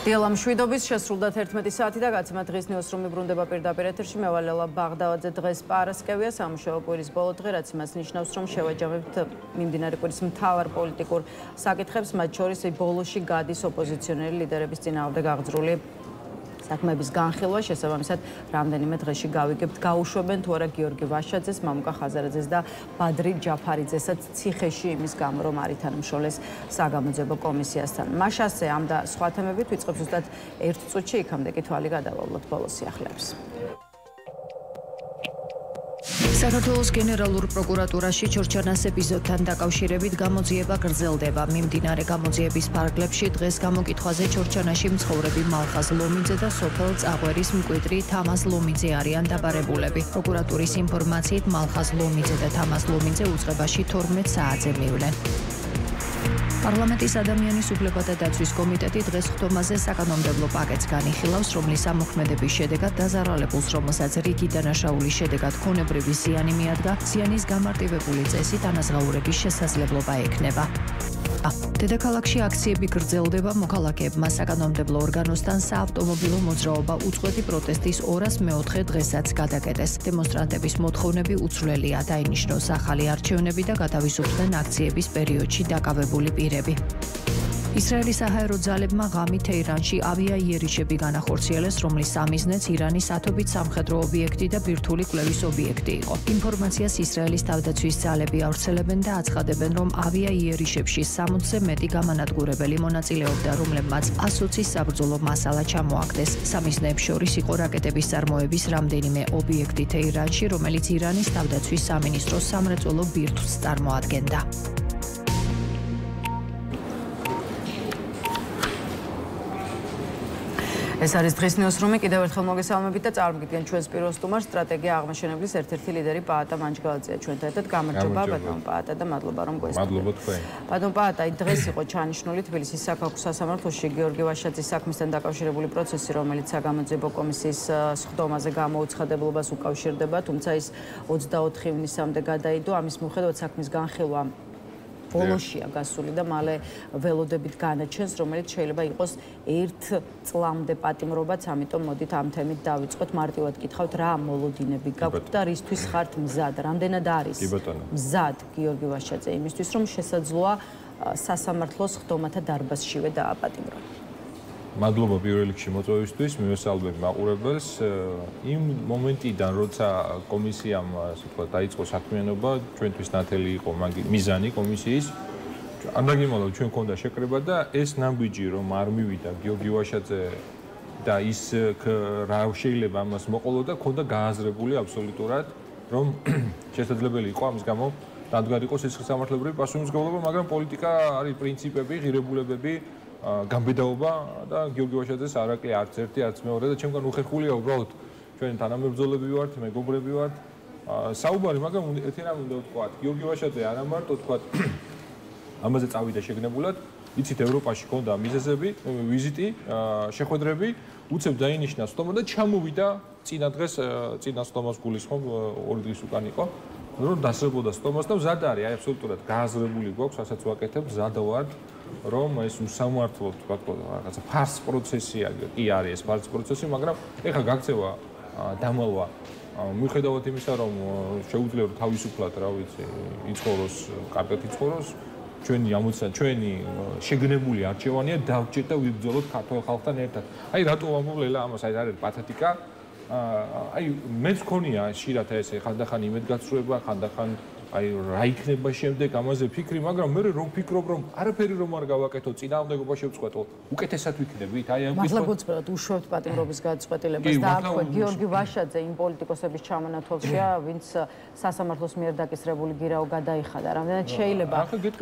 დილამ შვიდობის შესრულდა 11 საათი და გაცემა დღის ნიუსრუმი ბრუნდება პირდაპირ ეთერში. მე ვალელა ბაღდავაძე დღეს პარასკევია სამუშაო კვირის ბოლო დღე, რაც იმას ნიშნავს, რომ შევაჯამებთ მიმდინარე კვირის მთავარ პოლიტიკურ საკითხებს, მათ შორის ბოლოში გადის ოპოზიციონერი ლიდერების წინააღმდეგ აღძრული საქმეების განხილვა. შესაბამისად, რამდენიმე დღეში გავიგებთ, გაუშვებენ თუ არა გიორგი ვაშაძეს, მამუკა ხაზარაძეს და ბადრი ჯაფარიძესაც ციხეში იმის გამო, რომ არ ითანამშრომლეს საგამოძიებო კომისიასთან. მაშასე ამ და სხვა თემებით ვიწყებთ ზუსტად 1 წუთში, იქამდე კი თვალი გადავავლოთ ბოლოს სიახლეებს. საქართველოს გენერალურ პროკურატურაში ჩორჩანას ეპიზოდთან დაკავშირებით გამოძიება გრძელდება. მიმდინარე გამოძიების ფარგლებში დღეს გამოკითხვაზე ჩორჩანაში მცხოვრები მალხაზ ლომიძე და სოფელ წაღვერის მკვიდრი თამაზ ლომიძე არიან დაბარებულები. პროკურატურის ინფორმაციით მალხაზ ლომიძე და თამაზ ლომიძე უწყებაში 12 საათზე მივლენ. პარლამენტის ადამიანის უფლებათა დაცვის კომიტეტი დღეს ხტომაზე საკანონმდებლო პაკეტს განიხილავს, რომლის ამოქმედების შედეგად დაზარალებულს, რომელსაც რიგი დანაშაულის შედეგად ქონებრივი ზიანი მიადგა, ზიანის გამარტივებული წესით ანაზღაურების შესაძლებლობა ექნება. დედაქალაქში აქციები გრძელდება, მოქალაქეებმა საკანონმდებლო ორგანოსთან საავტომობილო მოძრაობა უწყვეტი პროტესტის 204 დღესაც გადაკეტეს. დემონსტრანტების მოთხოვნები უცვლელია, დაინიშნოს ახალი არჩევნები და გათავისუფლდნენ აქციების პერიოდში დაკავებული პირები. ისრაელის საჰაერო ძალებმა ღამით თეირანში ავიაიერიშები განახორციელეს, რომლის სამიზნეც ირანის ათობით სამხედრო ობიექტი და ბირთვული კვლევის ობიექტი იყო. ინფორმაციას ისრაელის თავდაცვის ძალები ავრცელებენ და აცხადებენ, რომ ავიაიერიშებში 60-ზე მეტი გამანადგურებელი მონაწილეობდა, რომლებმაც 120 საბრძოლო მასალა ჩამოაგდეს. სამიზნეებს შორის იყო რაკეტების წარმოების რამდენიმე ობიექტი თეირანში, რომელიც ირანის თავდაცვის სამინისტროს სამრეწველო ბირთვს წარმოადგენდა. ეს არის დღის ნიუსრუმი. კიდევ ერთხელ მოგესალმებით და წარმოგიდგენთ ჩვენს პირველ სტუმარს, სტრატეგია აღმაშენებლის ერთ-ერთი ლიდერი პაატა მანჯგალაძეა ჩვენთან ერთად. გამარჯობა ბატონ პაატა და მადლობა რომ გვესწრებთ. მადლობა თქვენ. ბატონ პაატა, დღეს იყო ჩანიშნული თბილისის საქალაქო სასამართლოში გიორგი ვაშაძის საქმისთან დაკავშირებული პროცესი, რომელიც საგამოძიებო კომისიის სხდომაზე გამოუცხადებლობას უკავშირდება, თუმცა ის 24 ივნისამდე გადაიდო. ამის მიუხედავად საქმის განხილვა ბოლოშია გასული და მალე ველოდებით განაჩენს, რომელიც შეიძლება იყოს 1 წლამდე პატიმრობაც, ამიტომ მოდით ამ თემით დავიწყოთ. მარტივად გითხავთ, რა მოლოდინები გაქვთ და რისთვის ხართ მზად? რამდენად არის მზად გიორგი ვაშაძე იმისთვის, რომ შესაძლოა სასამართლოს ხდომათა დარბაზშივე დააპატიმროს? მადლობა პირველ რიგში მოწვევისთვის, მივესალმებ მაყურებელს. იმ მომენტიდან, როცა კომისიამ, ასე ვთქვათ, დაიწყო საქმიანობა, ჩვენთვის ნათელი იყო მიზანი კომისიის. ამდაგიმალავ ჩვენ ქონდა შეკრება და ეს ნამბიჯი რომ არ მივიდა გიორგი ვაშაძე და ის რა შეიძლება ამას მოყოლოდა, ქონდა გააზრებული აბსოლუტურად, რომ შესაძლებელი იყო ამის გამო დადგარიყოს ეს სამართლებრივი პასუხისმგებლობა, მაგრამ პოლიტიკა არის პრინციპები, ღირებულებები, გამბედაობა და გიორგი ვაშაძეს არ აკლია არც ერთი, არც მეორე და ჩემგან უხერხულია უბრალოდ ჩვენ თანამებრძოლები ვართ, მეგობრები ვართ. საუბარი, მაგრამ ერთი რამ უნდა ვთქვათ, გიორგი ვაშაძე არა მარტო თქვათ ამაზე წავიდა შეგნებულად, იცით ევროპაში ქონდა მიზეზები, ვიზიტი, შეხვედრები, უცებ დაინიშნა სტომა და ჩამოვიდა წინა დღეს, წინა სტომას გულისხმობ 2 დღის უკან იყო, რომ დასწრებოდა სტომას და მზად არის, აი აბსოლუტურად გააზრებული გვაქვს, რასაც ვაკეთებ, მზად ვართ. რომ ეს უსამართლო თქვა რაღაცა ფარს პროცესია კი არის ეს ფარს პროცესი, მაგრამ ეხლა გაქცევა დამალვა მიუხედავად იმისა, რომ შეუძლია რომ თავისუფლად, რა ვიცი, იცხოვროს, კარგად იცხოვროს, ჩვენი ამოცანა, ჩვენი შეგნებული არჩევანია დავჭირთ და ვიბრძოლოთ ქართულ ხალხთან ერთად. აი რატო ვამბობ ლელა ამას, აი არის პათეტიკა. აი მეც მქონია შირათ ესე ხანდახან იმედგაცრუება, ხანდახან აი რა იქნება შემდეგ ამაზე ფიქრი, მაგრამ მე რომ ფიქრობ რომ არაფერი რომ არ გავაკეთო, წინააღმდეგობა შევწყვეტო, უკეთესად ვიქნებით. აი ამ მართლა გუწევთ უშვებთ პატიმრობის გადაწყვეტილებას და აქვე გიორგი ვაშაძე იმ პოლიტიკოსების ჩამონათვალშია, ვინც სასამართლოს მიერ დაკისრებული გირაო გადაიხადა. რამდენად შეიძლება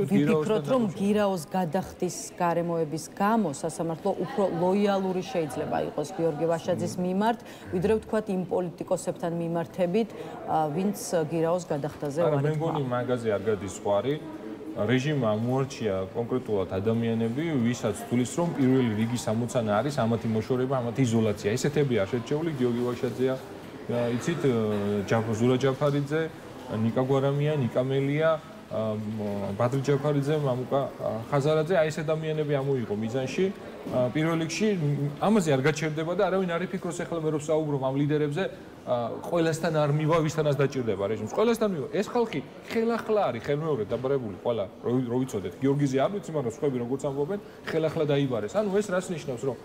ვიფიქროთ, რომ გირაოს გადახდის გარემოების გამო სასამართლო უფრო ლოიალური შეიძლება იყოს გიორგი ვაშაძის მიმართ, ვიდრე ვთქვათ იმ პოლიტიკოსებთან მიმართებით, ვინც გირაოს გადახდაზე ვართ. მეგონი მაგაზე არ გადის ხვარი. რეჟიმმა მოარჩია კონკრეტულად ადამიანები, ვისაც თulis რომ პირველი რიგის ამოცანა არის ამათი მოშორება, ამათი იზოლაცია. ესეთები არ შეჩეული, გიორგი ვაშაძეა, იცით, ზურა ჯაფარიძე, ნიკა გვარამია, ნიკა მელია, ბადრი ჯაფარიძე, მამუკა ხაზარაძე, აი ეს ადამიანები ამოიღო მიზანში. პირველ რიგში ამაზე არ გაჩერდება და არავინ არ იფიქროს ახლა მე რო საუბრობ ამ ლიდერებზე, ყველასთან არ მივა, ვისთანაც დაჭირდება რეჟიმს. ყველასთან მივა. ეს ხალხი ხელახლა არის ხელმეორედ დაბარებული ყველა, რო ვიცოდეთ. გიორგიზე არ ვიცი, მაგრამ სხვები როგორც ამბობენ, ხელახლა დაიბარეს. ანუ ეს რას ნიშნავს, რომ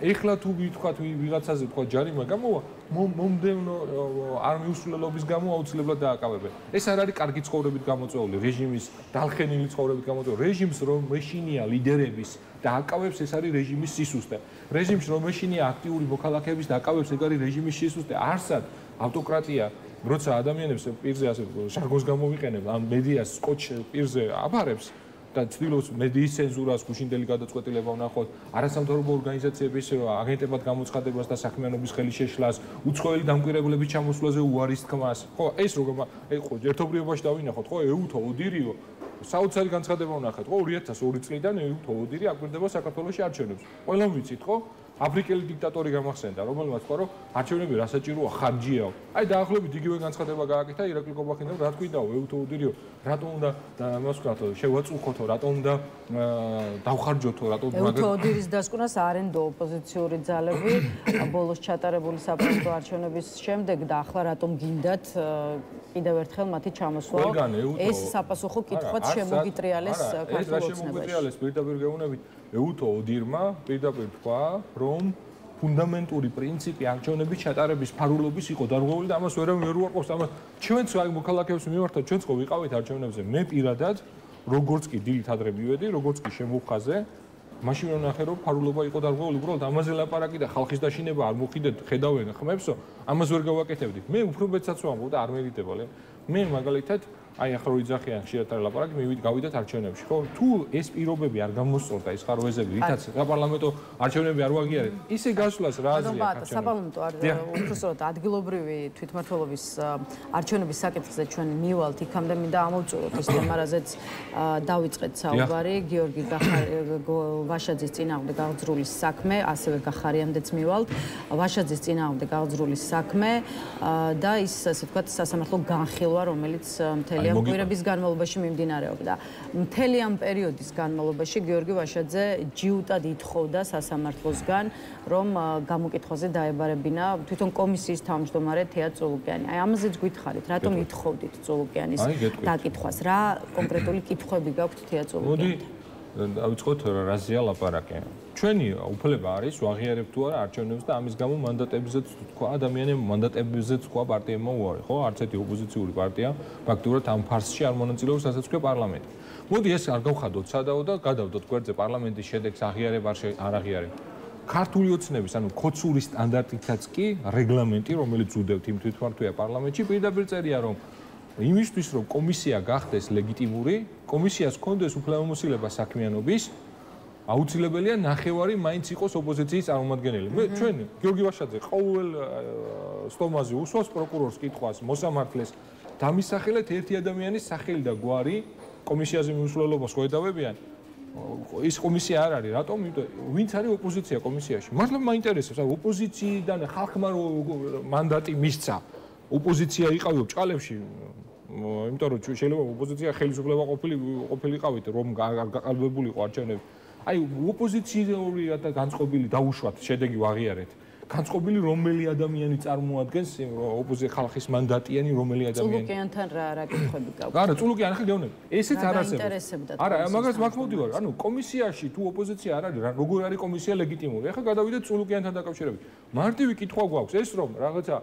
ეხლა თუ ვთქვათ ვიღაცაზე თქვა ჯარიმა გამოვა, მომდევნო არ მიუსრულებლობის გამო აუცილებლად დააკავებენ. ეს არ არის კარგი ცხოვრებით გამოწვეული რეჟიმის, დალხენილი ცხოვრებით გამოწვეული რეჟიმს, რომ მეშინია ლიდერების დააკავებს, ეს არის რეჟიმის სისუსტე. რეჟიმს რომ მეშინია აქტიური მოქალაქეების დააკავებს, ეს არის რეჟიმის სისუსტე. არსად ავტოკრატია, როცა ადამიანებს პირზე ასე ჟარგონს გამოვიყენებ, ან მედიას სკოჩ პირზე აბარებს და ცდილობს მედიის ცენზურას, გუშინდელი გადაწყვეტილება ვნახოთ, არასამთავრობო ორგანიზაციების აგენტებად გამოცხადებას და საქმიანობის ხელის შეშლას, უცხოელი დამკვირვებლების ჩამოსვლაზე უარის თქმას. ხო, ეს როგორ ხო, ერთობლიობაში დავინახოთ, ხო, ეუთო ოდირიო საოცარი განცხადება ვნახეთ, ხო, 2002 წლიდან ეუთო ოდირი აკვირდება საქართველოში არჩევნებს. ყველამ ვიცით, ხო? აფრიკელი დიქტატორი გამახსენდა, რომელმაც თქვა, რომ არჩევნები რა საჭიროა, ხარჯიაო. აი დაახლოებით იგივე განცხადება გააკეთა ირაკლი კობახინამ, რა თქვიდაო, ეუთო ოდირიო, რატომ უნდა მოსკრათ, შევაწუხოთო, რატომ უნდა დავხარჯოთო, რატომ ეუთო ოდირის დასკვნას არენდო ოპოზიციური ძალები ბოლოს ჩატარებული საპრეზიდენტო არჩევნების შემდეგ და ახლა რატომ გინდათ კიდევ ერთხელ მათი ჩამოსვლა. ეს საპასუხო კითხვაც შემოგიტრიალეს ქართულ ოცნებაში. ეს რა შემოგიტრიალეს პირდაპირ გეუბნებით ეუთო ოდირმა პირდაპირ თქვა, რომ ფუნდამენტური პრინციპი არჩევნების ჩატარების ფარულობის იყო დარღვეული და ამას ვერავინ ვერ უარყოფს. ამას ჩვენც მოქალაქეებს მიმართა, ჩვენც ხო ვიყავით არჩევნებზე. მე პირადად, როგორც კი დილით ადრე მივედი, როგორც კი შემოვხაზე, მაშინ ვნახე, რომ ფარულობა იყო დარღვეული. უბრალოდ ამაზე ლაპარაკი და ხალხის დაშინება არ მოხიდეთ, ხედავენ ხმებსო, ამას ვერ გავაკეთებდი. მე უფრო მეცაც ვამბობ და არ მერიდება, მე მაგალითად აი ახლა რო იძახიან ხშირად არ ლაპარაკი, გავიდათ არჩევნებში, ხო? თუ ეს პირობები არ გამოსწორდა, ეს ხარვეზები, რითაც საპარლამენტო არჩევნები არ ვაღიარეთ, ისე გასვლას რა აზრია არჩევნებში? საპარლამენტო უბრალოდ ადგილობრივი თვითმმართველობის არჩევნების საკითხზე ჩვენ მივალთ იქამდე, მინდა ამოვწუროთ ის თემა, რაზეც დავიწყეთ საუბარი, გიორგი ვაშაძის წინააღმდეგ აღძრული საქმე, ასევე გახარიამდეც მივალთ, ვაშაძის წინააღმდეგ აღძრული საქმე და ის ასე ვთქვათ სასამართლო განხილვა, რომელიც მთელი ამ კვირების განმავლობაში მიმდინარეობდა. მთელი ამ პერიოდის განმავლობაში გიორგი ვაშაძე ჯიუტად ითხოვდა სასამართლოსგან, რომ გამოკითხვაზე დაებარებინა თვითონ კომისიის თავმჯდომარე თეა წულუკიანი. აი ამაზეც გითხარით, რატომ ითხოვდით წულუკიანის დაკითხვას? რა კონკრეტული კითხვები გაქვთ თეა წულუკიანთან? მოდი დავიწყოთ რაზეა ლაპარაკი. ჩვენი უფლება არის ვაღიარებთ თუ არა არჩევნებს და ამის გამო მანდატებზეც თქვა ადამიანებმა მანდატებზეც თქვა პარტიებმა უარი, ხო? არც ერთი ოპოზიციური პარტია ფაქტურად ამ ფარსში არ მონაწილეობს, რასაც თქვა პარლამენტი. მოდი ეს არ გავხადოთ სადაო და გადავდოთ გვერდზე პარლამენტის შედეგს აღიარებ არ აღიარებ. ქართული ოცნების, ანუ ქოცური სტანდარტითაც კი რეგლამენტი, რომელიც უდევთ იმ თვითმმართველია პარლამენტში, პირდაპირ წერია, რომ იმისთვის, რომ კომისია გახდეს ლეგიტიმური, კომისიას ჰქონდეს უფლებამოსილება საქმიანობის, აუცილებელია ნახევარი მაინც იყოს ოპოზიციის წარმომადგენელი. ჩვენ გიორგი ვაშაძე ყოველ სტომაზე უსვავს პროკურორს კითხვას, მოსამართლეს დამისახელეთ ერთი ადამიანის სახელი და გვარი კომისიაზე მიუსვლელობას ხო ედავებიან? ის კომისია არ არის, რატომ? ვინც არის ოპოზიცია კომისიაში? მართლა მაინტერესებს, ოპოზიციიდან ხალხმა მანდატი მისცა. ოპოზიცია იყავი ბჭყალებში, იმიტომ რომ შეიძლება ოპოზიცია ხელისუფლება ყოფილიყავით, რომ გაყალბებულიყო არჩევნები. აი ოპოზიციური და განწყობილი დაუშვათ, შედეგი ვაღიარეთ. განწყობილი რომელი ადამიანი წარმოადგენს ოპოზიციის ხალხის მანდატიანი რომელი ადამიანი? წულუკიანთან რა კითხვები გაქვთ? არა, წულუკიანი ხა გეუბნები. ესეც არ არსებობს. არა, მაგას მაგმოდი ვარ. ანუ კომისიაში თუ ოპოზიცია არ არის, როგორ არის კომისია ლეგიტიმური? ახლა გადავიდეთ წულუკიანთან დაკავშირებით. მარტივი კითხვა გვაქვს ეს რომ რაღაცა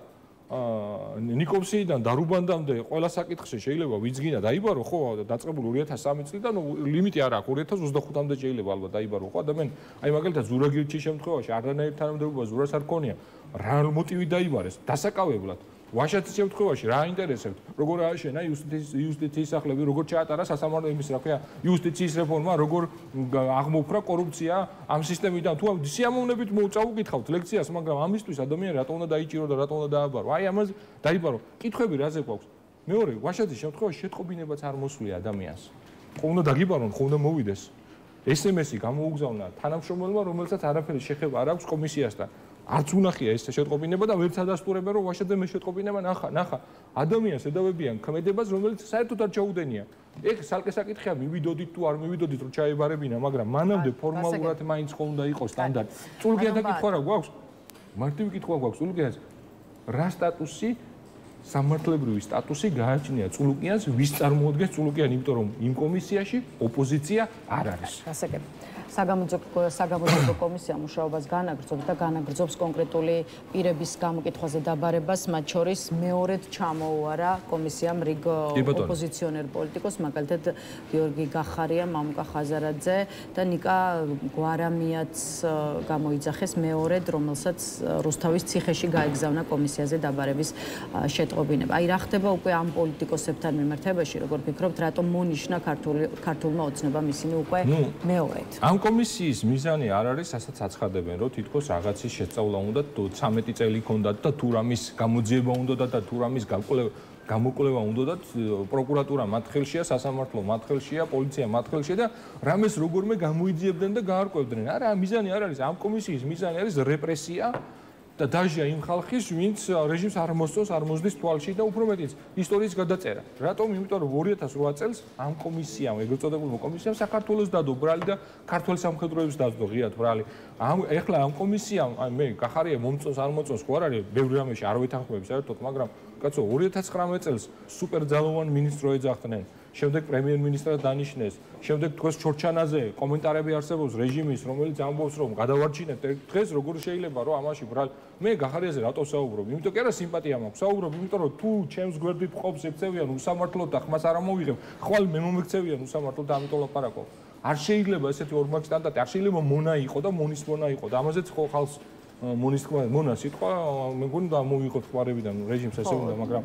ნიკოვსიიდან დარუბანდამდე ყველა საკითხში შეიძლება ვიძგინა დაიბარო ხო დაწყებული 2003 წლიდან ლიმიტი არ აქვს 2025-მდე შეიძლება ალბათ დაიბარო ხო ადამიანი აი მაგალითად ზურაგირჩის შემთხვევაში არანაირ თანამდებობა ზურას არ ქონია რა მოტივი დაიბარეს დასაკავებლად ვაშაძის შემთხვევაში რა ინტერესებთ როგორ ააშენა იუსტიციის სახლები როგორ ჩაატარა სასამართლო იმის რა ქვია იუსტიციის რეფორმა როგორ აღმოფრა კორუფცია ამ სისტემიდან თუ სიამოვნებით წავუკითხავთ ლექციას მაგრამ ამისთვის ადამიანი რატომ უნდა დაიჭირო და რატომ უნდა დააბარო აი ამას დაიბარო კითხვები რაზე გვაქვს მეორე ვაშაძის შემთხვევაში შეტყობინებაც არ მოსვლია ადამიანს ხო უნდა დაგიბარონ ხო უნდა მოვიდეს SMS-ი გამოუგზავნა თანამშრომელმა რომელსაც არაფერი შეხება არ აქვს კომისიასთან არც უნახია ეს შეტყობინება და ვერც ადასტურებენ რომ ვაშადზე მე შეტყობინება ნახა ადამიანს ედავებიან ქმედებას რომელიც საერთოდ არ ჩაუდენია ეგ სალკე საკითხია მივიდოდით თუ არ მივიდოდით რომ ჩაებარებინა მაგრამ მანამდე ფორმალურად მაინც ხო უნდა იყოს სტანდარტი წულგია დაკითხვა რა გვაქვს მარტივი კითხვა გვაქვს წულგიას რა სტატუსი სამართლებრივი სტატუსი გააჩნია წულუკიანს ვის წარმოადგენს წულუკიანი იმიტომ რომ იმ კომისიაში ოპოზიცია არ არის გასაგები საგამოძიებო კომისია მუშაობას განაგრძობს და განაგრძობს კონკრეტული პირების გამოკითხვაზე დაბარებას, მათ შორის მეორედ ჩამოუარა კომისიამ რიგ ოპოზიციონერ პოლიტიკოს, მაგალითად გიორგი გახარია, მამუკა ხაზარაძე და ნიკა გვარამიაც გამოიძახეს მეორედ, რომელსაც რუსთავის ციხეში გაეგზავნა კომისიაზე დაბარების შეტყობინება. აი რა ხდება უკვე ამ პოლიტიკოსებთან მიმართებაში, როგორ ფიქრობთ, რატომ მონიშნა ქართულმა ოცნებამ ისინი უკვე მეორედ? კომისიის მიზანი არ არის, ასაც აცხადებენ, რომ თითქოს რაღაცის შესწავლა უნდა 13 წელი ქონდათ და თუ რამის გამოძიება უნდა და თუ რამის გამოკვლევა უნდა პროკურატურა მათ ხელშია, სასამართლო მათ ხელშია, პოლიცია მათ ხელშია და რამეს როგორმე გამოიძიებდნენ და გაარკვევდნენ. არა, მიზანი არ არის, ამ კომისიის მიზანი არის რეპრესია და დაჟია იმ ხალხის, ვინც რეჟიმს არ მოსწონს, არ მოსდის თვალში და უფრო მეტიც ისტორიის გადაწერა. რატომ? იმიტომ რომ 2008 წელს ამ კომისიამ, ეგრეთ წოდებულმა კომისიამ საქართველოს დადო ბრალი და ქართულ სამხედროებს დადო ღიად ბრალი. ეხლა ამ კომისიამ, მე გახარია მომწონს არ მომწონს ხო არ არის, ბევრი რამეში არ ვეთანხმები საერთოდ, მაგრამ კაცო 2019 წელს სუპერძალოვან მინისტრს ეძახდნენ. შემდეგ პრემიერ-მინისტრად დანიშნეს. შემდეგ თქვენს ჩორჩანაზე კომენტარები არსებობს რეჟიმის, რომელიც ამბობს, რომ გადავარჩინებთ დღეს როგორ შეიძლება რომ ამაში ბრალი. მე გახარიაზე რატო საუბრობ? იმიტომ კი არა სიმპათია მაქვს. საუბრობ, იმიტომ რომ თუ ჩემს გვერდით ყოფს ექცევიან უსამართლოდ და ხმას არ ამოვიღებ, ხვალ მე მომექცევიან უსამართლოდ და ამიტომ ლაპარაკობ. არ შეიძლება ესეთი ორმაგი სტანდარტი, არ შეიძლება მონა იყო და მონის მონა იყო და ამაზეც ხო ხალხს მონის მონა სიტყვა მე მგონი და მოვიღოთ ხმარებიდან რეჟიმს ესე უნდა, მაგრამ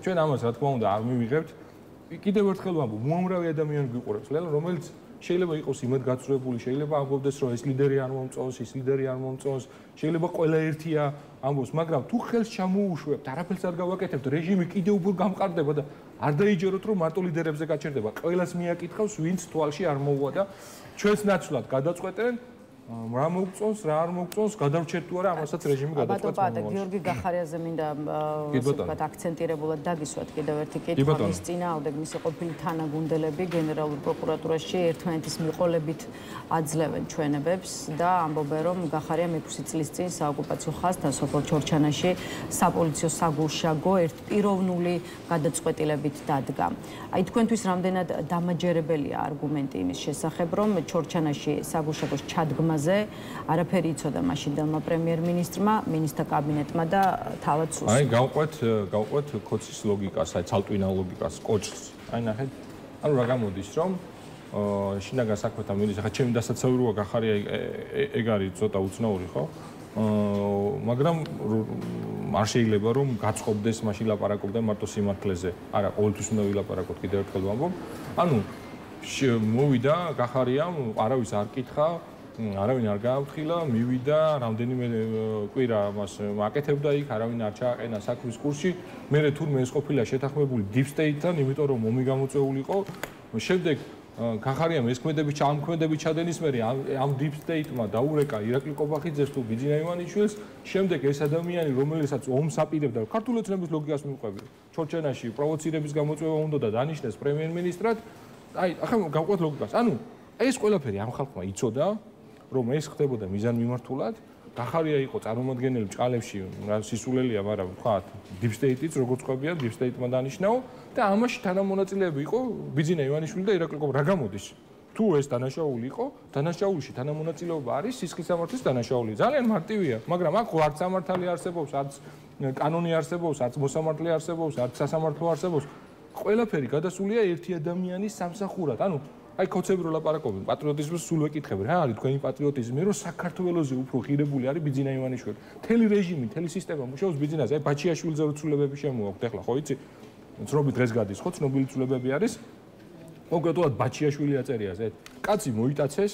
ჩვენ ამას რა თქმა უნდა არ მივიღებთ. კიდევ ერთხელ ვამბობ, უამრავი ადამიანი გვიყურებს, რომელიც შეიძლება იყოს იმედ გაცრუებული, შეიძლება ამბობდეს, რომ ეს ლიდერი არ მომწონს, ის ლიდერი არ მომწონს, შეიძლება ყველა ერთია ამბობს, მაგრამ თუ ხელს ჩამოუშვებთ, არაფერს არ გავაკეთებთ, რეჟიმი კიდევ უფრო გამყარდება და არ დაიჯეროთ, რომ მარტო ლიდერებზე გაჩერდება. ყველას მიაკითხავს, ვინც თვალში არ მოუვა და ჩვენს ნაცვლად გადაწყვეტენ რა მოგწონს, რა არ მოგწონს, გადავრჩეთ თუ არა, ამასაც რეჟიმი გადაწყვეტს. ბატონო, გიორგი გახარიაზე მინდა ვთქვათ აქცენტირებულად დაგისვათ კიდევ ერთი კითხვა, მის წინააღმდეგ მისი ყოფილი თანაგუნდელები გენერალურ პროკურატურაში ერთმანეთის მიყოლებით აძლევენ ჩვენებებს და ამბობენ, რომ გახარია მე-6 წლის წინ საოკუპაციო ხაზთან სოფელ ჩორჩანაში საპოლიციო საგუშაგო ერთპიროვნული გადაწყვეტილებით დადგა. აი თქვენთვის რამდენად დამაჯერებელია არგუმენტი იმის შესახებ, რომ ჩორჩანაში საგუშაგოს ჩადგმაზე არაფერი იცოდა მაშინდელმა პრემიერ-მინისტრმა, მინისტრთა კაბინეტმა და თავად სუსმა. აი გავყვეთ კოცის ლოგიკას, აი ცალტვინავ ლოგიკას, კოჭს. აი ნახეთ. ანუ რა გამოდის, რომ შინაგან საქმეთა მინისტრი, ხა ჩემი დასაცავია გახარია ეგ არის ცოტა უცნაური, ხო? მაგრამ არ შეიძლება რომ გაწყობდეს მაშინ ლაპარაკობდნენ მარტო სიმართლეზე. არა, ყოველთვის უნდა ვილაპარაკოთ კიდევ ერთხელ ვამბობ. ანუ მოვიდა გახარიამ, არავის არ კითხა, არავინ არ გააფრთხილა, მივიდა, რამდენიმე კვირა მას აკეთებდა იქ, არავინ არ ჩააყენა საქმის კურსში. მერე თურმე ეს ყოფილა შეთანხმებული deep state-თან, იმიტომ რომ მომი გამოწვეული იყო. შემდეგ გახარიამ ეს ქმედები ჩადენის მერე ამ deep state-მა დაურეკა ირაკლი ყობახიძეს თუ ბიძინა ივანიშვილს. შემდეგ ეს ადამიანი, რომელსაც ომს აპირებდა, ქართული ოცნების ლოგიკას მიყვებია. ჩორჩანაში პროვოცირების გამოწვევა უნდა და დანიშნეს პრემიერ-მინისტრად. აი, ახლა გავყვეთ ლოგიკას. ანუ ეს ყველაფერი ამ ხალხმა იცოდა, რომ ეს ხდებოდა მიზანმიმართულად. გახარია იყო წარმომადგენელი ბჭყალებში, რა სისულელია, მაგრამ ვთქვათ, deep state-იც როგორც ყვებია, deep state-მა დანიშნაო და ამაში თანამონაწილეები იყო ბიძინა ივანიშვილი და ირაკლი ყობა. რა გამოდის? თუ ეს დანაშაული იყო, დანაშაულში თანამონაწილეობა არის სისხლის სამართლის დანაშაული. ძალიან მარტივია, მაგრამ აქ არც სამართალი არსებობს, არც კანონი არსებობს, არც მოსამართლე არსებობს, არც სასამართლო არსებობს. ყველაფერი გადასულია ერთი ადამიანის სამსახურად. ანუ აი კოცები რო ლაპარაკობენ, პატრიოტიზმს სულ ვეკითხები. რა არის თქვენი პატრიოტიზმი, რომ საქართველოზე უფრო ღირებული არის ბიძინა ივანიშვილი. მთელი რეჟიმი, მთელი სისტემა მუშაობს ბიძინაზე. აი ბაჩიაშვილზე რო ცვლილებები შემოაქვთ, ახლა ხო იცი? ცნობი დღეს გადის, ხო, ცნობილი ცვლილებები არის. კონკრეტულად ბაჩიაშვილი აწერია ეს. კაცი მოიტაცეს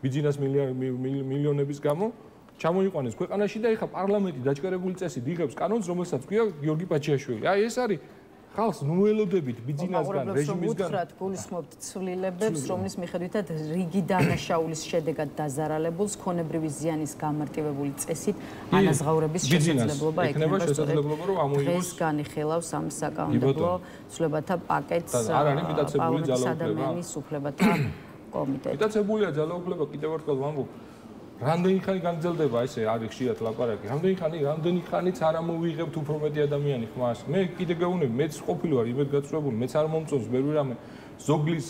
ბიძინას მილიონების გამო, ჩამოიყვანეს ქვეყანაში და ეხა პარლამენტი დაჭერებული წესით იღებს კანონს, რომელსაც ქვია გიორგი ბაჩიაშვილი. აი ეს არის ხალხს ნუელოდებით ბიძინასგან რეჟიმისგან უთხრათ გულისხმობთ ცვლილებებს, რომლის მიხედვითაც რიგი დანაშაულის შედეგად დაზარალებულს ქონებრივი ზიანის გამარტივებული წესით ანაზღაურების შესაძლებლობა ექნება შესაძლებლობა რომ ამოიღოს დღეს განიხილავს ამ საკანონმდებლო ცვლილებათა პაკეტს არ არის მიტაცებული ძალაუფლება ადამიანის უფლებათა კომიტეტი. მიტაცებულია ძალაუფლება კიდევ ერთხელ ვამბობ რამდენი ხანი გაგრძელდება ესე არის ხშირად ლაპარაკი რამდენი ხანიც არ ამოვიღებთ უფრო მეტი ადამიანი ხმას მე კიდე გეუბნები მეც ყოფილი ვარ იმედ გაწყვებული მეც არ მომწონს ბევრი რამე ზოგლის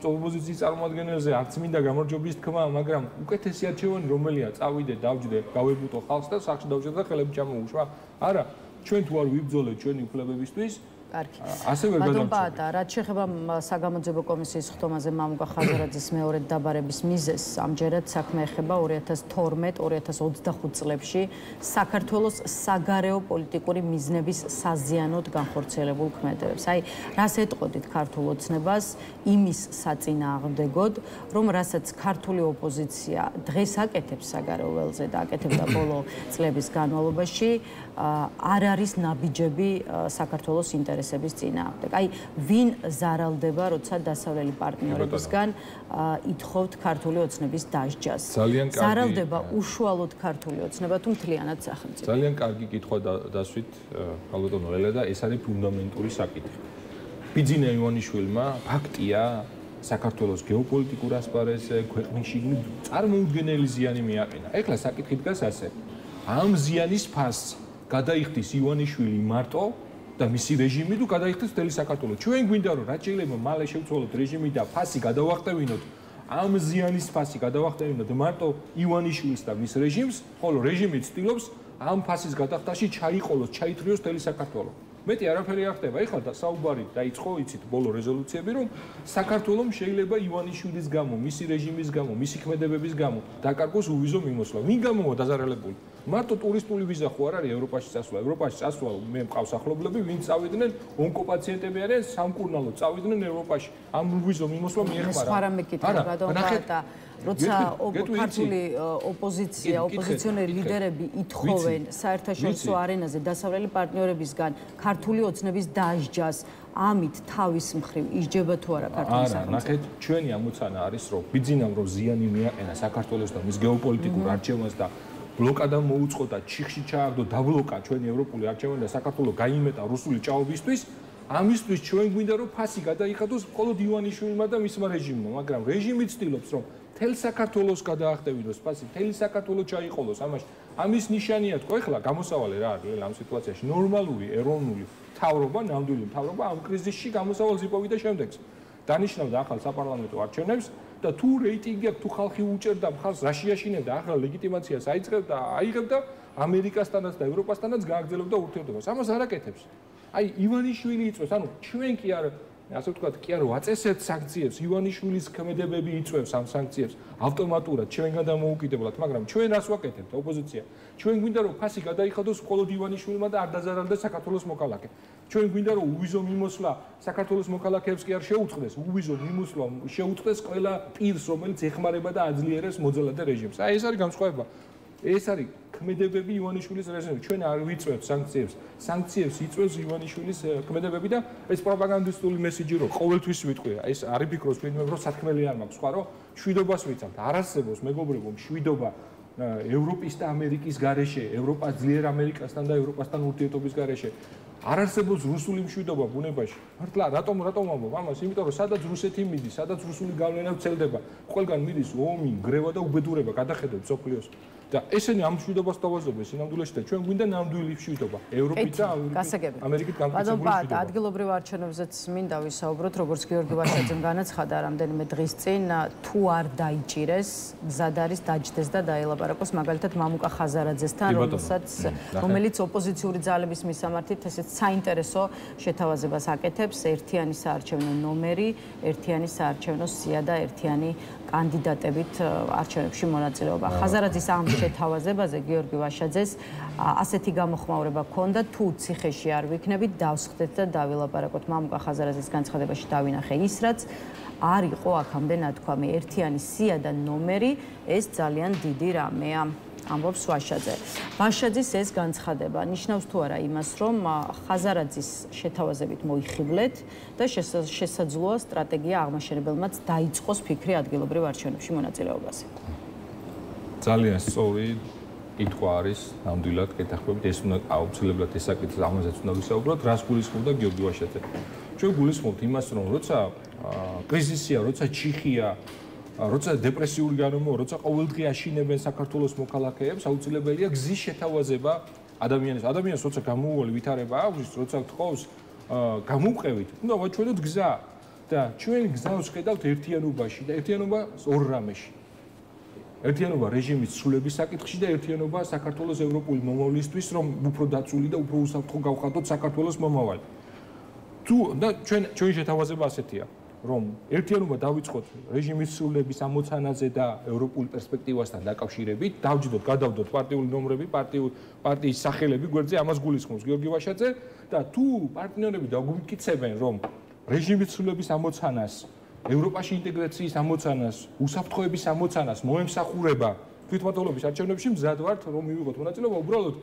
ოპოზიციის წარმომადგენელზე არც მინდა გამარჯვების თქმა მაგრამ უკეთესი არჩევანი რომელია წავიდე დავჯდე გავებუტო ხალხს და სახში დავჭერ და ხელები ჩამოუშვა არა ჩვენ თუ არ ვიბრძოლეთ ჩვენი უფლებებისთვის კარგი. ასე ვერ გადავჭრით. ბატონო, რაც შეეხება საგამოძიებო კომისიის ხტომაზე მამუკა ხაზარაძის მეორე დაბარების მიზეზს, ამჯერად საქმე ეხება 2012-2025 წლებში საქართველოს საგარეო პოლიტიკური მიზნების საზიანოდ განხორციელებულ ქმედებებს. აი, რას ეტყოდით ქართულ ოცნებას იმის საწინააღმდეგოდ, რომ რასაც ქართული ოპოზიცია დღეს აკეთებს საგარეო ველზე და აკეთებდა ბოლო წლების განმავლობაში, არ არის ნაბიჯები საქართველოს ინტერესების წინააღმდეგ. აი, ვინ ზარალდება, როცა დასავლელი პარტნიორებისგან ითხოვთ ქართული ოცნების დასჯას? ზარალდება უშუალოდ ქართული ოცნება თუ მთლიანად სახელმწიფო? ძალიან კარგი კითხვა დასვით, ალბათ ნოელა და ეს არის ფუნდამენტური საკითხი. ბიძინა ივანიშვილმა ფაქტია საქართველოს გეოპოლიტიკურ ასპარეზზე ქვეყნის შიგნით წარმოუდგენელი ზიანი მიაყენა. ეხლა საკითხი დგას ასე. ამ ზიანის ფასს გადაიხდის ივანიშვილი მარტო და მისი რეჟიმი თუ გადაიხდეს მთელი საქართველო. ჩვენ გვინდა რომ რაც შეიძლება მალე შევცვალოთ რეჟიმი და ფასი გადავახტევინოთ. ამ ზიანის ფასი გადავახტევინოთ მარტო ივანიშვილს და მის რეჟიმს, ხოლო რეჟიმი ცდილობს ამ ფასის გადახდაში ჩაიყოლოს, ჩაითრიოს მთელი საქართველო. მეტი არაფერი არ ხდება. ეხლა და საუბარი დაიწყო, იცით, ბოლო რეზოლუციები, რომ საქართველოს შეიძლება ივანიშვილის გამო, მისი რეჟიმის გამო, მისი ქმედებების გამო დაკარგოს უვიზო მიმოსვლა. ვინ გამოვა დაზარალებული? მარტო ტურისტული ვიზა ხო არ არის ევროპაში წასვლა. ევროპაში წასვლა მე მყავს ახლობლები, ვინც წავიდნენ, ონკოპაციენტები არიან, სამკურნალო წავიდნენ ევროპაში. ამ ვიზო მიმოსვლა მიეხმარა. სხვა რამე კითხვა გადავხატა. როცა ქართული ოპოზიცია, ოპოზიციონერი ლიდერები ითხოვენ საერთაშორისო არენაზე დასავლელი პარტნიორებისგან ქართული ოცნების დასჯას, ამით თავის მხრივ ისჯება თუ არა ქართული სახელმწიფო? ნახეთ, ჩვენი ამოცანა არის, რომ ბიძინამ რომ ზიანი მიაყენა საქართველოს და მის გეოპოლიტიკურ არჩევანს და ბლოკადა მოუწყო და ჩიხში ჩააგდო დაბლოკა ჩვენი ევროპული არჩევანი და საქართველოს გაიმეტა რუსული ჭაობისთვის. ამისთვის ჩვენ გვინდა რომ ფასი გადაიხადოს მხოლოდ ივანიშვილმა და მისმა რეჟიმმა, მაგრამ რეჟიმი ცდილობს რომ თელ საქართველოს გადაახტევინოს ფასი, თელი საქართველო ჩაიყოლოს. ამის ნიშანია თქო, ეხლა გამოსავალი რა არის ამ სიტუაციაში? ნორმალური ეროვნული მთავრობა, ნამდვილი მთავრობა ამ კრიზისში გამოსავალს იპოვიდა შემდეგს. დანიშნავდა ახალ საპარლამენტო არჩევნებს და თუ რეიტინგი აქვს, თუ ხალხი უჭერდა მხარს, რა შეაშინებდა, ახლა ლეგიტიმაციას აიღებდა ამერიკასთანაც და ევროპასთანაც გააგრძელებდა ურთიერთობას. ამას არ აკეთებს. აი, ივანიშვილი იწვევს, ანუ ჩვენ კი არ ასე ვთქვათ, კი არ ვაწესებთ სანქციებს, ივანიშვილის ქმედებები იწვევს ამ სანქციებს ავტომატურად ჩვენგან დამოუკიდებლად, მაგრამ ჩვენ რას ვაკეთებთ ოპოზიცია? ჩვენ გვინდა რომ ფასი გადაიხადოს მხოლოდ ივანიშვილმა და არ დაზარალდეს საქართველოს მოქალაქე. ჩვენ გვინდა რომ უვიზო მიმოსვლა საქართველოს მოქალაქეებს კი არ შეუწყდეს, უვიზო მიმოსვლა შეუწყდეს ყველა პირს, რომელიც ეხმარება და აძლიერებს მოძალადე რეჟიმს. აი ეს არის განსხვავება. ეს არის ქმედებები ივანიშვილის რეჟიმში. ჩვენ არ ვიწვევთ სანქციებს. სანქციებს იწვევს ივანიშვილის ქმედებები და ეს პროპაგანდისტული მესიჯი რომ ყოველთვის ვიტყვია. ეს არ იფიქროს ვინმე რომ სათქმელი არ მაქვს, სხვა რომ შვიდობას ვიცავთ. არ არსებობს მეგობრებო შვიდობა ევროპის და ამერიკის გარეშე, ევროპა ძლიერ ამერიკასთან და ევროპასთან ურთიერთობის გარეშე. არ არსებობს რუსული მშვიდობა ბუნებაში. მართლა რატომ ამბობ ამას? იმიტომ რომ სადაც რუსეთი მიდის, სადაც რუსული გავლენა ვრცელდება, ყველგან მიდის ომი, გრევა და უბედურება, გადახედოთ მსოფლიოს. და ესენი ამ მშვიდობას დავაზობენ სინამდვილეში და ჩვენ გვინდა ნამდვილი მშვიდობა. ევროპით და ამერიკით განმტკიცებული მშვიდობა. ადგილობრივ არჩევნებზეც მინდა ვისაუბროთ, როგორც გიორგი ვაშაძემ განაცხადა რამდენიმე დღის წინ, თუ არ დაიჭირეს, მზად არის დაჯდეს და დაელაპარაკოს მაგალითად მამუკა ხაზარაძესთან, რომელიც ოპოზიციური ძალების მისამართით ესეც საინტერესო შეთავაზებას აკეთებს, ერთიანი საარჩევნო ნომერი, ერთიანი საარჩევნო სია და ერთიანი კანდიდატებით არჩევნებში მონაწილეობა. ხაზარაძის ამ შეთავაზებაზე გიორგი ვაშაძეს ასეთი გამოხმაურება ჰქონდა, თუ ციხეში არ ვიქნებით, დავსხდეთ და დავილაპარაკოთ. მამუკა ხაზარაძის განცხადებაში დავინახე ის, რაც არ იყო აქამდე ნათქვამი. ერთიანი სია და ნომერი ეს ძალიან დიდი რამეა. ამბობს ვაშაძე. ვაშაძის ეს განცხადება ნიშნავს თუ არა იმას, რომ ხაზარაძის შეთავაზებით მოიხიბლეთ და შესაძლოა სტრატეგია აღმაშენებელმაც დაიწყოს ფიქრი ადგილობრივ არჩევნებში მონაწილეობაზე. ძალიან სწორი ითქვა არის ნამდვილად კეთახმებით ეს უნდა აუცილებლად ეს საკითხი ამაზეც უნდა ვისაუბროთ რას გულისხმობდა გიორგი ვაშაძე ჩვენ გულისხმობთ იმას რომ როცა კრიზისია როცა ჩიხია როცა დეპრესიული გარემოა როცა ყოველდღე აშინებენ საქართველოს მოქალაქეებს აუცილებელია გზის შეთავაზება ადამიანს როცა გამოუვალი ვითარება აქვს როცა თხოვს გამოვყევით უნდა ვაჩვენოთ გზა და ჩვენ გზავს ხედავთ ერთიანობაში და ერთიანობა ორ რამეში ერთიანობა რეჟიმის ცვლილების საკითხში და ერთიანობა საქართველოს ევროპული მომავლისთვის, რომ უფრო დაცული და უფრო უსაფრთხო გავხადოთ საქართველოს მომავალი. თუ და ჩვენი შეთავაზება ასეთია, რომ ერთიანობა დავიწყოთ რეჟიმის ცვლილების ამოცანაზე და ევროპული პერსპექტივასთან დაკავშირებით, დავჯდოთ, გადავდოთ პარტიული ნომრები, პარტიის სახელები გვერდზე, ამას გულისხმობს გიორგი ვაშაძე და თუ პარტნიორები დაგვიმტკიცებენ, რომ რეჟიმის ცვლილების ამოცანას ევროპაში ინტეგრაციის ამოცანას, უსაფრთხოების ამოცანას მოემსახურება თვითმმართველობის არჩევნებში მზად ვართ რომ მივიღოთ მონაწილეობა, უბრალოდ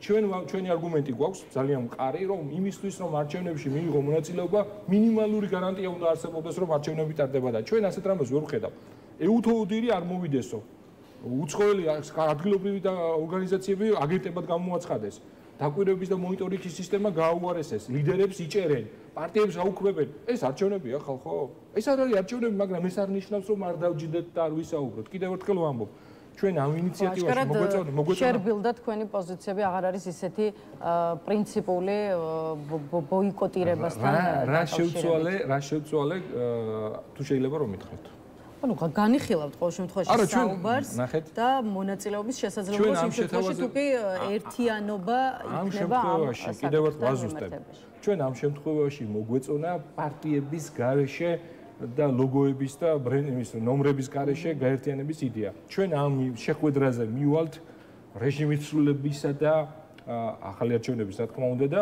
ჩვენი არგუმენტი გვაქვს ძალიან მყარი, რომ იმისთვის რომ არჩევნებში მიიღო მონაწილეობა, მინიმალური გარანტია უნდა არსებობდეს, რომ არჩევნები ტარდება და ჩვენ ასეთ რამეს ვერ ვხედავ. ეუთოოდირი არ მოვიდესო. უცხოელი ადგილობრივი და ორგანიზაციები აგენტებად გამოაცხადეს. დაკვირვების და მონიტორინგის სისტემა გააუარესეს, ლიდერებს იჭერენ, პარტიებს აუქმებენ. ეს არჩევნებია ხალხო? ეს არ არის არჩევნები, მაგრამ ეს არ ნიშნავს, რომ არ დავჯდეთ და არ ვისაუბროთ. კიდევ ერთხელ ვამბობ, ჩვენ ამ ინიციატივაში მოგვეწონა შერბილდა თქვენი პოზიციები აღარ არის ისეთი პრინციპული ბოიკოტირებასთან. რა შევცვალე თუ შეიძლება რომ მითხრათ. ანუ განიხილავთ ყოველ შემთხვევაში საუბარს და მონაწილეობის შესაძლებლობას იმ შემთხვევაში თუ კი ერთიანობა იქნება ამ შემთხვევაში კიდევ ერთ ვაზუსტებ. ჩვენ ამ შემთხვევაში მოგვეწონა პარტიების გარეშე და ლოგოების და ბრენდის ნომრების გარეშე გაერთიანების იდეა. ჩვენ ამ შეხვედრაზე მივალთ რეჟიმის ცვლილებისა და ახალი არჩევნების რა თქმა უნდა და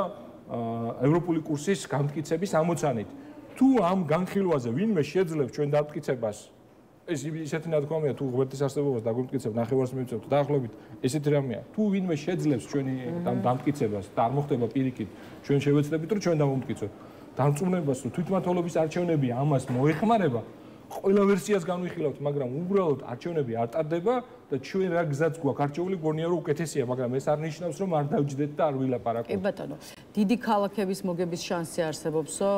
ევროპული კურსის გამტკიცების ამოცანით. თუ ამ განხილვაზე ვინმე შეძლებს ჩვენ დამტკიცებას ეს ისეთი ნათქვამია თუ ღმერთის არსებობას დაგვიმტკიცებთ ნახევარს მივწევთ დაახლოებით ესეთი რამეა თუ ვინმე შეძლებს ჩვენი დამტკიცებას და არ მოხდება პირიქით ჩვენ შევეცდებით რომ ჩვენ დავუმტკიცოთ დამწუნებას რომ თვითმმართველობის არჩევნები ამას მოეხმარება ყველა ვერსიას განვიხილავთ მაგრამ უბრალოდ არჩევნები არ ტარდება და ჩვენ რა გზაც გვაქვს არჩეული გონია რომ უკეთესია მაგრამ ეს არ ნიშნავს რომ არ დავჯდეთ და არ ვილაპარაკოთ. კი ბატონო, დიდი ქალაქების მოგების შანსი არსებობსო,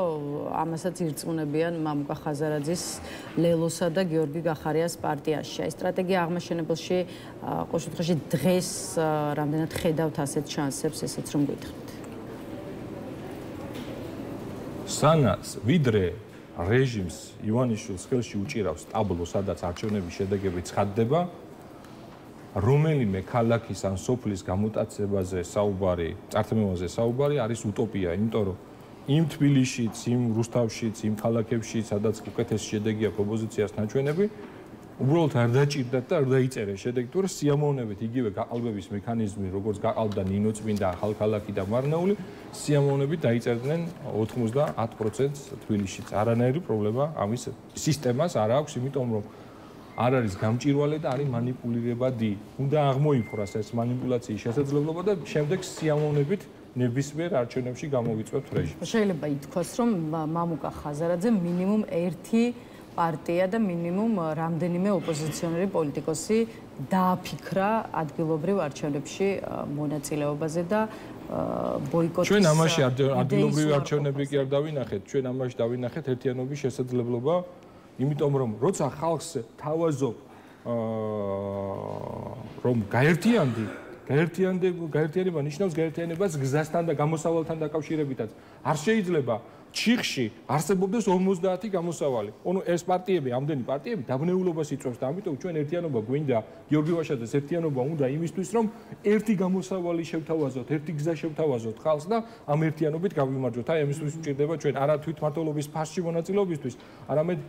ამასაც ირწმუნებიან მამუკა ხაზარაძის, ლელოსა და გიორგი გახარიას პარტიაში. აი სტრატეგია აღმაშენებელში ყოველ შემთხვევაში დღეს რამდენად ხედავთ ასეთ შანსებს, ესეც რომ გითხრათ. სანაც ვიდრე რეჟიმს ივანიშვილს ხელში უჭირავს ტაბლო, სადაც არჩევნების შედეგები ცხადდება, რომელიმე ქალაქის ან სოფლის გამოტაცებაზე საუბარი, წართმევაზე საუბარი არის უტოპია, იმიტომ რომ იმ თბილისშიც, იმ რუსთავშიც, იმ ქალაქებში, სადაც უკეთესი შედეგი აქვს ოპოზიციას ნაჩვენები, უბრალოდ არ დაჭირდათ და არ დაიწერენ შედეგი, თუ რა სიამოვნებით იგივე გაყალბების მექანიზმი, როგორც გაყალბდა ნინო წმინდა, ახალქალაქი და მარნეული, სიამოვნებით დაიწერდნენ 90% თბილისშიც. არანაირი პრობლემა ამის სისტემას არ აქვს, იმიტომ რომ არ არის გამჭირვალე და არის მანიპულირებადი. უნდა აღმოიფრას ეს მანიპულაციის შესაძლებლობა და შემდეგ სიამოვნებით ნებისმიერ არჩევნებში გამოვიწვევთ რეჟიმს. შეიძლება ითქვას, რომ მამუკა ხაზარაძე მინიმუმ ერთი პარტია და მინიმუმ რამდენიმე ოპოზიციონერი პოლიტიკოსი დააფიქრა ადგილობრივ არჩევნებში მონაწილეობაზე და ბოიკოტის. ჩვენ ამაში ადგილობრივი არჩევნები კი არ დავინახეთ, ჩვენ ამაში დავინახეთ ერთიანობის შესაძლებლობა, იმიტომ რომ როცა ხალხს თავაზობ რომ გაერთიანება ნიშნავს გაერთიანებას გზასთან და გამოსავალთან დაკავშირებითაც. არ შეიძლება ჩიხში არსებობდეს 50 გამოსავალი. ანუ ეს პარტიები, ამდენი პარტიები დაბნეულობას იწვევს და ამიტომ ჩვენ ერთიანობა გვინდა გიორგი ვაშაძეს ერთიანობა უნდა იმისთვის რომ ერთი გამოსავალი შევთავაზოთ, ერთი გზა შევთავაზოთ ხალხს და ამ ერთიანობით გავიმარჯვოთ. აი ამისთვის გვჭირდება ჩვენ არა თვითმმართველობის ფასში მონაწილეობისთვის, არამედ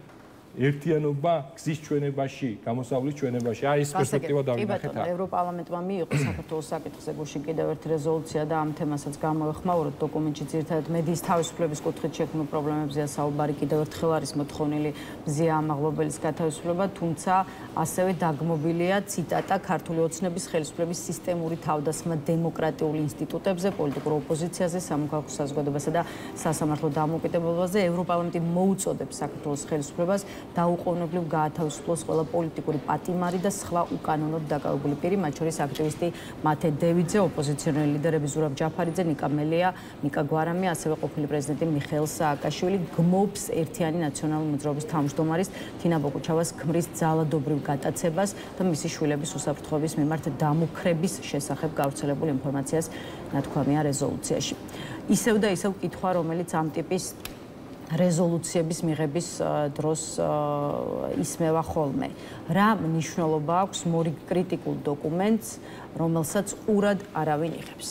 ერთიანობა გზის ჩვენებაში, გამოსავლის ჩვენებაში. აი ეს პერსპექტივა დავინახეთ. ევროპარლამენტმა მიიღო საქართველოს საკითხზე გუშინ კიდევ ერთი რეზოლუცია და ამ თემასაც გამოეხმაუროთ დოკუმენტში ძირითადად მედიის თავისუფლების კუთხით შექმნილ პრობლემებზეა საუბარი. კიდევ ერთხელ არის მოთხოვნილი მზია ამაღლობელის გათავისუფლება, თუმცა ასევე დაგმობილია ციტატა ქართული ოცნების ხელისუფლების სისტემური თავდასხმა დემოკრატიულ ინსტიტუტებზე, პოლიტიკურ ოპოზიციაზე, სამოქალაქო საზოგადოებასა და სასამართლო დამოუკიდებლობაზე. ევროპარლამენტი მოუწოდებს საქართველოს ხელისუფლებას დაუყოვნებლივ გაათავისუფლოს ყველა პოლიტიკური პატიმარი და სხვა უკანონოდ დაკავებული პირი, მათ შორის აქტივისტი მათე დევიძე, ოპოზიციონერი ლიდერები ზურაბ ჯაფარიძე, ნიკა მელია, ნიკა გვარამი, ასევე ყოფილი პრეზიდენტი მიხეილ სააკაშვილი გმობს ერთიანი ნაციონალური მოძრაობის თავმჯდომარის თინა ბოკუჩავას ქმრის ძალადობრივ გატაცებას და მისი შვილების უსაფრთხოების მიმართ დამუქრების შესახებ გავრცელებულ ინფორმაციას ნათქვამია რეზოლუციაში. ისევ და ისევ კითხვა, რომელიც ამ ტიპის რეზოლუციების მიღების დროს ისმევა ხოლმე. რა მნიშვნელობა აქვს მორიგ კრიტიკულ დოკუმენტს, რომელსაც ურად არავინ იღებს?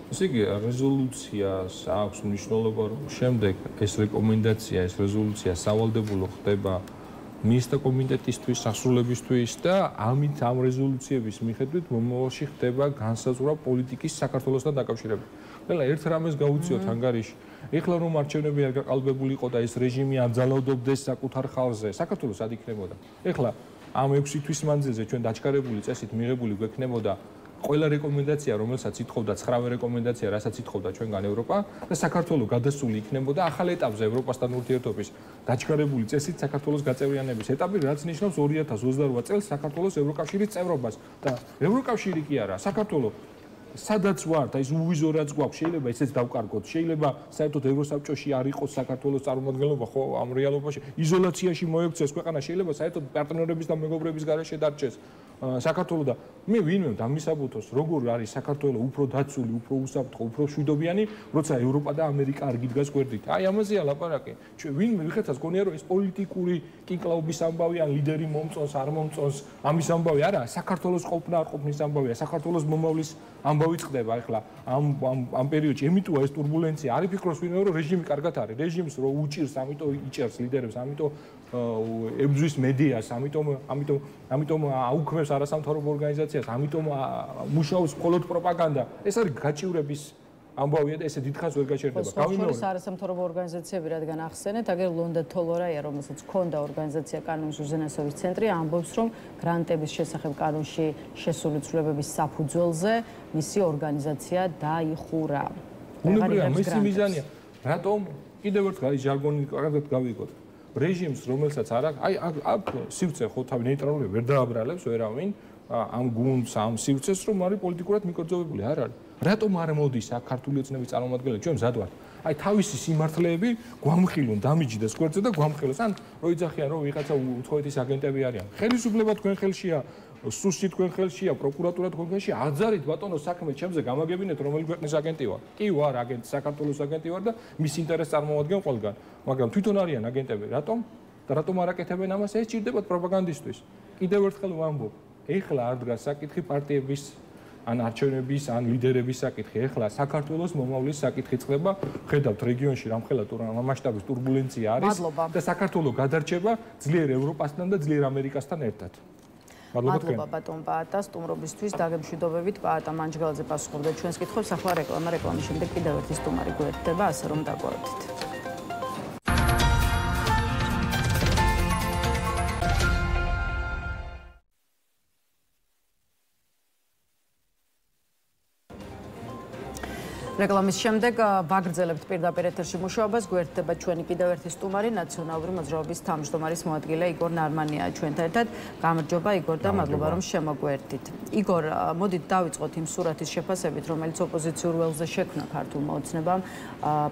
ესე იგი, რეზოლუციას აქვს მნიშვნელობა, რომ შემდეგ ეს რეკომენდაცია, ეს რეზოლუცია სავალდებულო ხდება მინისტრთა კომიტეტისთვის, სასრულებისთვის და ამით ამ რეზოლუციების მიხედვით მომავალში ხდება განსაზღვრა პოლიტიკის საქართველოსთან დაკავშირებით. ყველა ერთ რამეს გაუწიოთ ანგარიში. ეხლა რომ არჩევნები არ გაყალბებული იყო და ეს რეჟიმი არ ძალაუდობდეს საკუთარ ხალხზე, საქართველოს სად იქნებოდა? ეხლა ამ 6 თვის მანძილზე ჩვენ დაჩქარებული წესით მიღებული გვექნებოდა ყველა რეკომენდაცია, რომელსაც ითხოვდა 9-ვე რეკომენდაცია, რასაც ითხოვდა ჩვენგან ევროპა და საქართველოს გადასული იქნებოდა ახალ ეტაპზე ევროპასთან ურთიერთობის დაჩქარებული წესით საქართველოს გაწევრიანების ეტაპი, რაც ნიშნავს 2028 წელს საქართველოს ევროკავშირის წევრობას და ევროკავშირი კი არა, საქართველოს სადაც ვართ, აი ეს უვიზო რაც გვაქვს, შეიძლება ესეც დავკარგოთ, შეიძლება საერთოდ ევროსაბჭოში არ იყოს საქართველოს წარმომადგენლობა, ხო, ამ რეალობაში იზოლაციაში მოექცეს ქვეყანა, შეიძლება საერთოდ პარტნიორების და მეგობრების გარეშე დარჩეს საქართველოს და მე ვინმე დამისაბუთოს, როგორ არის საქართველოს უფრო დაცული, უფრო უსაფრთხო, უფრო მშვიდობიანი, როცა ევროპა და ამერიკა არ გიდგას გვერდით. აი ამაზეა ლაპარაკი. ჩვენ ვინმე ვიხეთას გონია რომ ეს პოლიტიკური კინკლაობის ამბავი ან ლიდერი მომწონს, არ მომწონს, ამის ამბავი არა, საქართველოს ყოფნა არ ყოფნის ამბავია, საქართველოს მომავლის ამბავი წყდება ახლა ამ პერიოდში. ემიტოა ეს турბულენცია. არ იფიქროს ვინმე რომ რეჟიმი კარგად არის. რეჟიმს რო უჭირს, ამიტომ იჭერს ლიდერებს, ამიტომ ებრძვის მედიას, ამიტომ აუქმებს არასამთავრობო ორგანიზაციას, ამიტომ მუშაობს მხოლოდ პროპაგანდა. ეს არის გაჭირების ამბავია და ესე დიდხანს ვერ გაჩერდება. გავიმეორე არასამთავრობო ორგანიზაციები, რადგან ახსენეთ, აგერ ლონდა თოლორაია, რომელსაც ჰქონდა ორგანიზაცია კანონის უზენაესობის ცენტრი, ამბობს, რომ გრანტების შესახებ კანონში შესული ცვლილებების საფუძველზე მისი ორგანიზაცია დაიხურა. უნებრივია, მისი მიზანია. რატომ კიდევ ერთხელ ის ჟარგონი კარგად გავიგოთ. რეჟიმს, რომელსაც არა, აი აქ სივრცე ხო თავი ნეიტრალური ვერ დააბრალებს ვერავინ ამ გუნდს, ამ სივრცეს, რომ არის პოლიტიკურად მიკორძოვებული, არ არის. რატომ არ მოდის აქ ქართული ოცნების წარმომადგენლები, ჩვენ მზად ვართ. აი თავისი სიმართლეები გვამხილონ, დამიჯდეს გვერდზე და გვამხილოს. ან რო იძახიან, რომ ვიღაცა უცხოეთის აგენტები არიან. ხელისუფლება თქვენ ხელშია, სუსტი თქვენ ხელშია, პროკურატურა თქვენ ხელშია. აძარით ბატონო საქმე ჩემზე გამაგებინეთ, რომელი ქვეყნის აგენტი ვარ. კი ვარ აგენტი, საქართველოს აგენტი ვარ და მის ინტერესს წარმოვადგენ ყველგან. მაგრამ თვითონ არიან აგენტები. რატომ? და რატომ არ აკეთებენ ამას? ეს ჭირდებათ პროპაგანდისტვის. კიდევ ერთხელ ვამბობ, ეხლა არ დგას საკითხი პარტიების ან არჩევნების ან ლიდერების საკითხი. ეხლა საქართველოს მომავლის საკითხი წყდება. ხედავთ რეგიონში რამხელა მასშტაბის турბულენცია არის და საქართველოს გადარჩება ძლიერ ევროპასთან და ძლიერ ამერიკასთან ერთად. მადლობა ბატონ პაატა სტუმრობისთვის, დაგემშვიდობებით. პაატა მანჯგალაძე პასუხობდა ჩვენს კითხვებს. ახლა რეკლამის შემდეგ კიდევ ერთი სტუმარი გვერდდება, ასე რომ დაგვაოდით. რეკლამის შემდეგ ვაგრძელებთ პირდაპირ ეთერში მუშაობას. გვერდდება ჩვენი კიდევ ერთი სტუმარი, ნაციონალური მოძრაობის თავმჯდომარის მოადგილე იგორ ნარმანია ჩვენთან ერთად. გამარჯობა იგორ და მადლობა რომ შემოგვერდით. იგორ, მოდით დავიწყოთ იმ სურათის შეფასებით, რომელიც ოპოზიციურ ველზე შექმნა ქართულმა ოცნებამ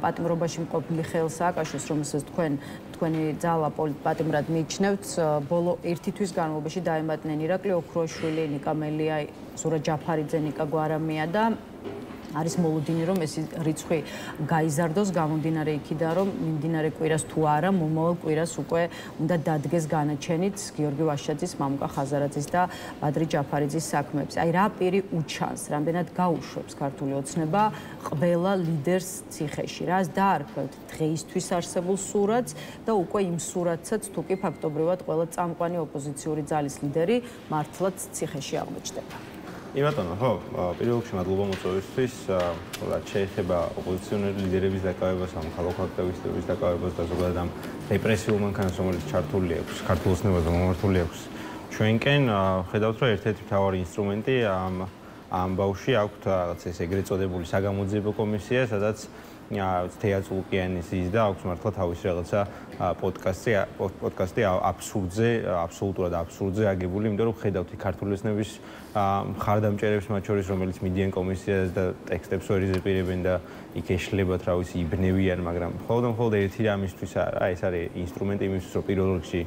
პატიმრობაში მყოფ მიხეილ სააკაშვილს, რომელსაც თქვენი ძალა პატიმრად მიიჩნევთ. ბოლო 1 თვის განმავლობაში დაემატნენ ირაკლი ოქროშვილი, ნიკა მელია, ზურაბ ჯაფარიძე, ნიკა გვარამია და არის მოლოდინი, რომ ეს რიცხვი გაიზარდოს, გამომდინარე იქიდან, რომ მიმდინარე კვირას თუ არა, მომავალ კვირას უკვე უნდა დადგეს განაჩენით გიორგი ვაშაძის, მამუკა ხაზარაძის და ბადრი ჯაფარიძის საქმეებს. აი რა პირი უჩანს, რამდენად გაუშვებს ქართული ოცნება ყველა ლიდერს ციხეში, რას დაარქვევთ დღეისთვის არსებულ სურათს და უკვე იმ სურათსაც თუ კი ფაქტობრივად ყველა წამყვანი ოპოზიციური ძალის ლიდერი მართლაც ციხეში აღმოჩნდება. ბატონო, ხო, პირველ რიგში მადლობა მოწვევისთვის, რაც შეეხება ოპოზიციონერი ლიდერების დაკავებას, ამ ხალხო აქტივისტების დაკავებას და ზოგადად ამ რეპრესიულ მანქანას, რომელიც ჩართული აქვს, ქართულ ოცნებაზე მომართული აქვს. ჩვენკენ ხედავთ, რომ ერთ-ერთი მთავარი ინსტრუმენტი ამ ბავშვი აქვთ რაღაც ეს ეგრეთ წოდებული საგამოძიებო კომისია, სადაც თეატრულკიანის ის და აქვს მართლა თავის რაღაცა პოდკასტი აბსოლუტურად აბსურდზე აგებული, იმიტომ რომ ხედავთ ქართული ოცნების მხარდამჭერებს მათ შორის, რომელიც მიდიან კომისიას და ტექსტებს ვერ იზეპირებენ და იქ ეშლებათ რა ვიცი იბნევიან, მაგრამ მხოლოდ ერთი რამისთვის არა, ეს არის ინსტრუმენტი იმისთვის, რომ პირველ რიგში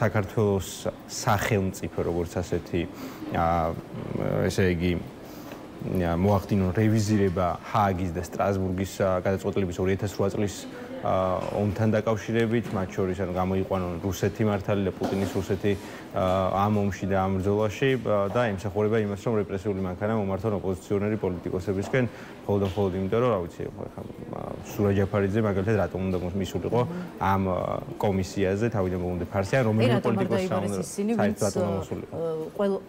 საქართველოს სახელმწიფო როგორც ასეთი ესე იგი მოახდინონ რევიზირება ჰააგის და სტრასბურგის გადაწყვეტილების 2008 წლის ომთან დაკავშირებით, მათ შორის გამოიყვანონ რუსეთი მართალი და პუტინის რუსეთი ამ ომში და ამ ბრძოლაში და ემსახურება იმას, რომ რეპრესიული მანქანა მომართონ ოპოზიციონერი პოლიტიკოსებისკენ, მხოლოდ იმიტომ, რომ რა ვიცი, სურა ჯაფარიძე მაგალითად რატომ უნდა მისულიყო ამ კომისიაზე თავიდან მომდე ფარსია, რომელი პოლიტიკოსი საერთოდ მოსულიყო.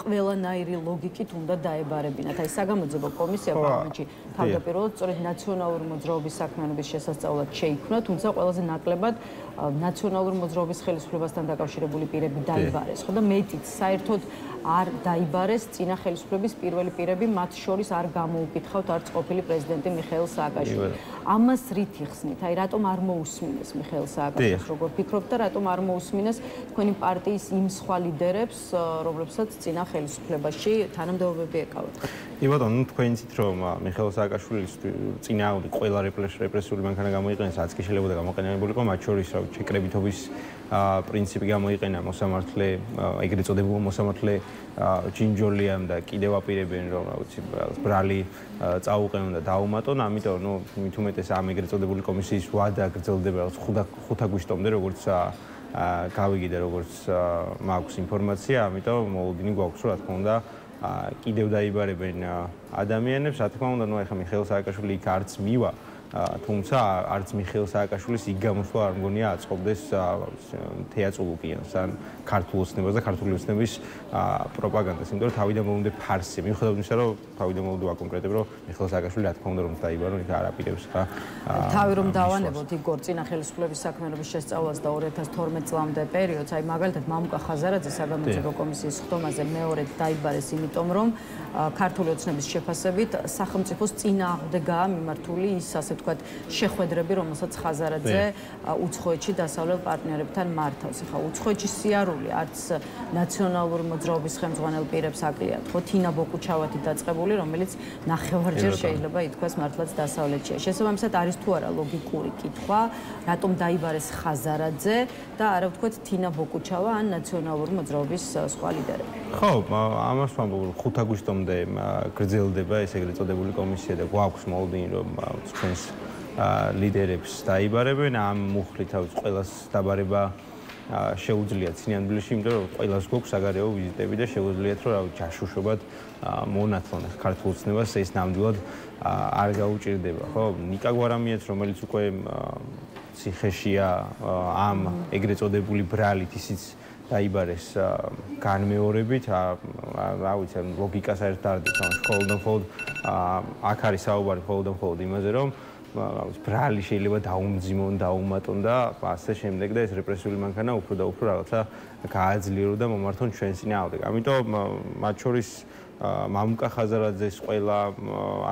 ყველანაირი ლოგიკით უნდა დაებარებინათ. აი საგამოძიებო კომისია პარლამენტში თავდაპირველად სწორედ ნაციონალური მოძრაობის საქმიანობის შესასწავლად შეიქმნა, თუმცა ყველაზე ნაკლებად ნაციონალური მოძრაობის ხელისუფლებასთან დაკავშირებული პირები დაიბარეს, ხო და მეტიც საერთოდ არ დაიბარეს წინა ხელისუფლების პირველი პირები, მათ შორის არ გამოუკითხავთ არც ყოფილი პრეზიდენტი მიხეილ სააკაშვილი. ამას რით იხსნით? აი რატომ არ მოусმინეს მიხეილ სააკაშვილს, როგორ ფიქრობთ და რატომ არ მოусმინეს თქვენი პარტიის იმ სხვა ლიდერებს, რომლებსაც წინა ხელისუფლებაში თანამდებობები ეკავათ? ბატონო, თქვენ იცით რომ მიხეილ სააკაშვილის წინააღმდეგ ყველა რეპრესიული მანქანა გამოიყენეს, რაც კი შეიძლება გამოყენებულიყო, მათ შორის შეკრებითობის პრინციპი გამოიყენა მოსამართლე, ეგრეთ წოდებულ მოსამართლე ჯინჯოლიამ და კიდევ აპირებენ რომ რა ვიცი ბრალი წაუყენონ და დაუმატონ, ამიტომ ნუ მით უმეტეს ამ ეგრეთ წოდებული კომისიის ვადა გრძელდება რაღაც 5 აგვისტომდე, როგორც გავიგე, როგორც მაქვს ინფორმაცია, ამიტომ მოლოდინი გვაქვს რომ რა თქმა უნდა კიდევ დაიბარებენ ადამიანებს, რა თქმა უნდა, ნუ ახლა მიხეილ სააკაშვილი იქ არც მივა, თუმცა არც მიხეილ სააკაშვილის იქ გამოსვლა არ მგონია აწყობდეს თეატრულკიანს ან ქართულ ოცნებას და ქართული ოცნების პროპაგანდას, იმიტომ რომ თავიდან მომდე ფარსია, მიუხედავად იმისა, რომ თავიდან მომდე ვაკონკრეტებ, რომ მიხეილ სააკაშვილი რა თქმა უნდა რომ დაიბარონ, იქ არ აპირებს ხა თავი რომ დავანებოთ იგორ წინა ხელისუფლების საქმიანობის შესწავლას და 2012 წლამდე პერიოდს, აი მაგალითად მამუკა ხაზარაძე საგამოძიებო კომისიის ხდომაზე მეორედ დაიბარეს, იმიტომ რომ ქართული ოცნების შეფასებით სახელმწიფოს წინააღმდეგაა მიმართული ის ასე ვთქვათ შეხვედრები, რომელსაც ხაზარაძე უცხოეთში დასავლელ პარტნიორებთან მართავს. ახლა უცხოეთში სიარული არც ნაციონალური მოძრაობის ხელმძღვანელ პირებს აკლიათ, ხო თინა ბოკუჩავათი დაწყებული, რომელიც ნახევარჯერ შეიძლება ითქვას მართლაც დასავლეთშია. შესაბამისად არის თუ არა ლოგიკური კითხვა, რატომ დაიბარეს ხაზარაძე და არა ვთქვათ თინა ბოკუჩავა ან ნაციონალური მოძრაობის სხვა ლიდერები. ხო, ამას ვამბობ 5 აგვისტომდე გრძელდება ეს ეგრეთ წოდებული კომისია და გვაქვს მოლოდინი რომ ჩვენს ლიდერებს დაიბარებენ, ამ მუხლით ყველას დაბარება შეუძლიათ სინამდვილეში, იმიტომ რომ ყველას გვაქვს საგარეო ვიზიტები და შეუძლიათ რომ ჯაშუშობად მონათლონ ქართულ ოცნებას, ეს ნამდვილად არ გაუჭირდება, ხო? ნიკა გვარამიეც, რომელიც უკვე ციხეშია ამ ეგრეთ წოდებული ბრალით, ისიც დაიბარეს განმეორებით, რა ვიცი, ლოგიკა საერთოდ არ დიახ, მხოლოდ აქ არის საუბარი მხოლოდ იმაზე, რომ ბრალი შეიძლება დაუმძიმონ, დაუმატონ და ასე შემდეგ და ეს რეპრესიული მანქანა უფრო და უფრო რაღაცა გააძლიერო და მომართონ ჩვენს წინააღმდეგ. ამიტომ მათ შორის მამუკა ხაზარაძეს ყველა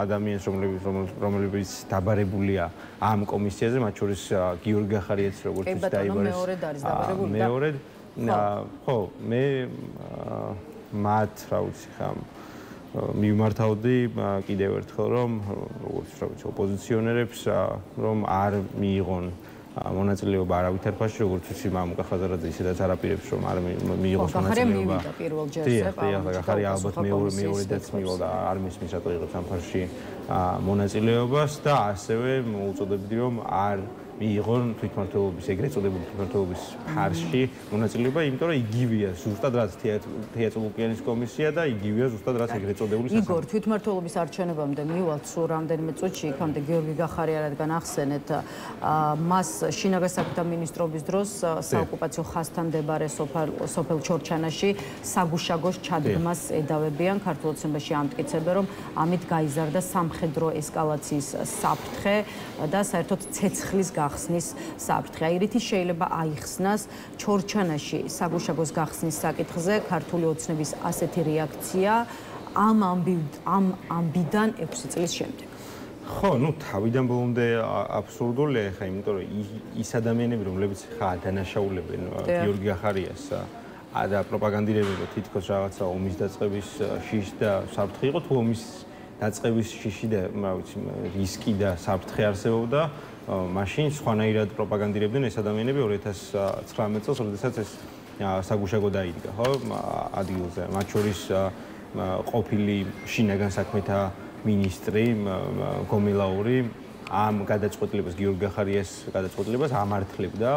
ადამიანს, რომლებიც დაბარებულია ამ კომისიაზე, მათ შორის გიორგი გახარიეც როგორც დაიბარეს. მეორედ არის დაბარებული და მეორედ ხო, მე მათ რა ვიცი ხა მიმართავდი კიდევ ერთხელ რომ როგორც რა ვიცი ოპოზიციონერებს რომ არ მიიღონ მონაწილეობა არავითარ ფასში, როგორც ვიცი, მამუკა ხაზარაძე ისედაც არაპირებს, რომ არ მიიღოს მონაწილეობა. მივიდა პირველ ჯერზე, ხარი ალბათ მეორედაც მიიღო არ მისმის რატო იღებს ამ ფასში მონაწილეობას და ასევე უწოდებდი, რომ არ მიიღო თვითმმართველობის, ეგრეთ წოდებული თვითმმართველობის ფარში მონაწილეობა, იმიტომ რომ იგივეა ზუსტად რაც თეატრალურკიანის კომისია და იგივეა ზუსტად რაც ეგრეთ წოდებული იგორ თვითმმართველობის არჩევნებამდე მივალთ სულ რამდენიმე წუთში, იქამდე გიორგი გახარია, რადგან ახსენეთ, მას შინაგან საქმეთა მინისტრობის დროს საოკუპაციო ხაზთან მდებარე სოფელ ჩორჩანაში საგუშაგოს ჩადგმას ედავებიან. ქართულ ოცნებაში ამტკიცებენ, რომ ამით გაიზარდა სამხედრო ესკალაციის საფრთხე და საერთოდ ცეცხლის გახსნის საფრთხე. აი რითი შეიძლება აიხსნას ჩორჩანაში საგუშაგოს გახსნის საკითხზე ქართული ოცნების ასეთი რეაქცია ამ ამბიდან 6 წლის შემდეგ. ხო, თავიდან ბოლომდე აბსურდულია ხა, იმიტომ რომ ის ადამიანები, რომლებიც ხა დანაშაულებენ გიორგი გახარიას და პროპაგანდირებენ, რომ თითქოს რაღაცა ომის დაწყების შიში და საფრთხე იყო, თუ ომის დაწყების შიში და რისკი და საფრთხე არსებობდა, მაშინ სხვანაირად პროპაგანდირებდნენ ეს ადამიანები 2019 წელს, როდესაც ეს საგუშაგო დაიდგა, ხო, ადგილზე. მათ შორის ყოფილი შინაგან საქმეთა მინისტრი გომელაური ამ გადაწყვეტილებას გიორგი გახარიას გადაწყვეტილებას ამართლებდა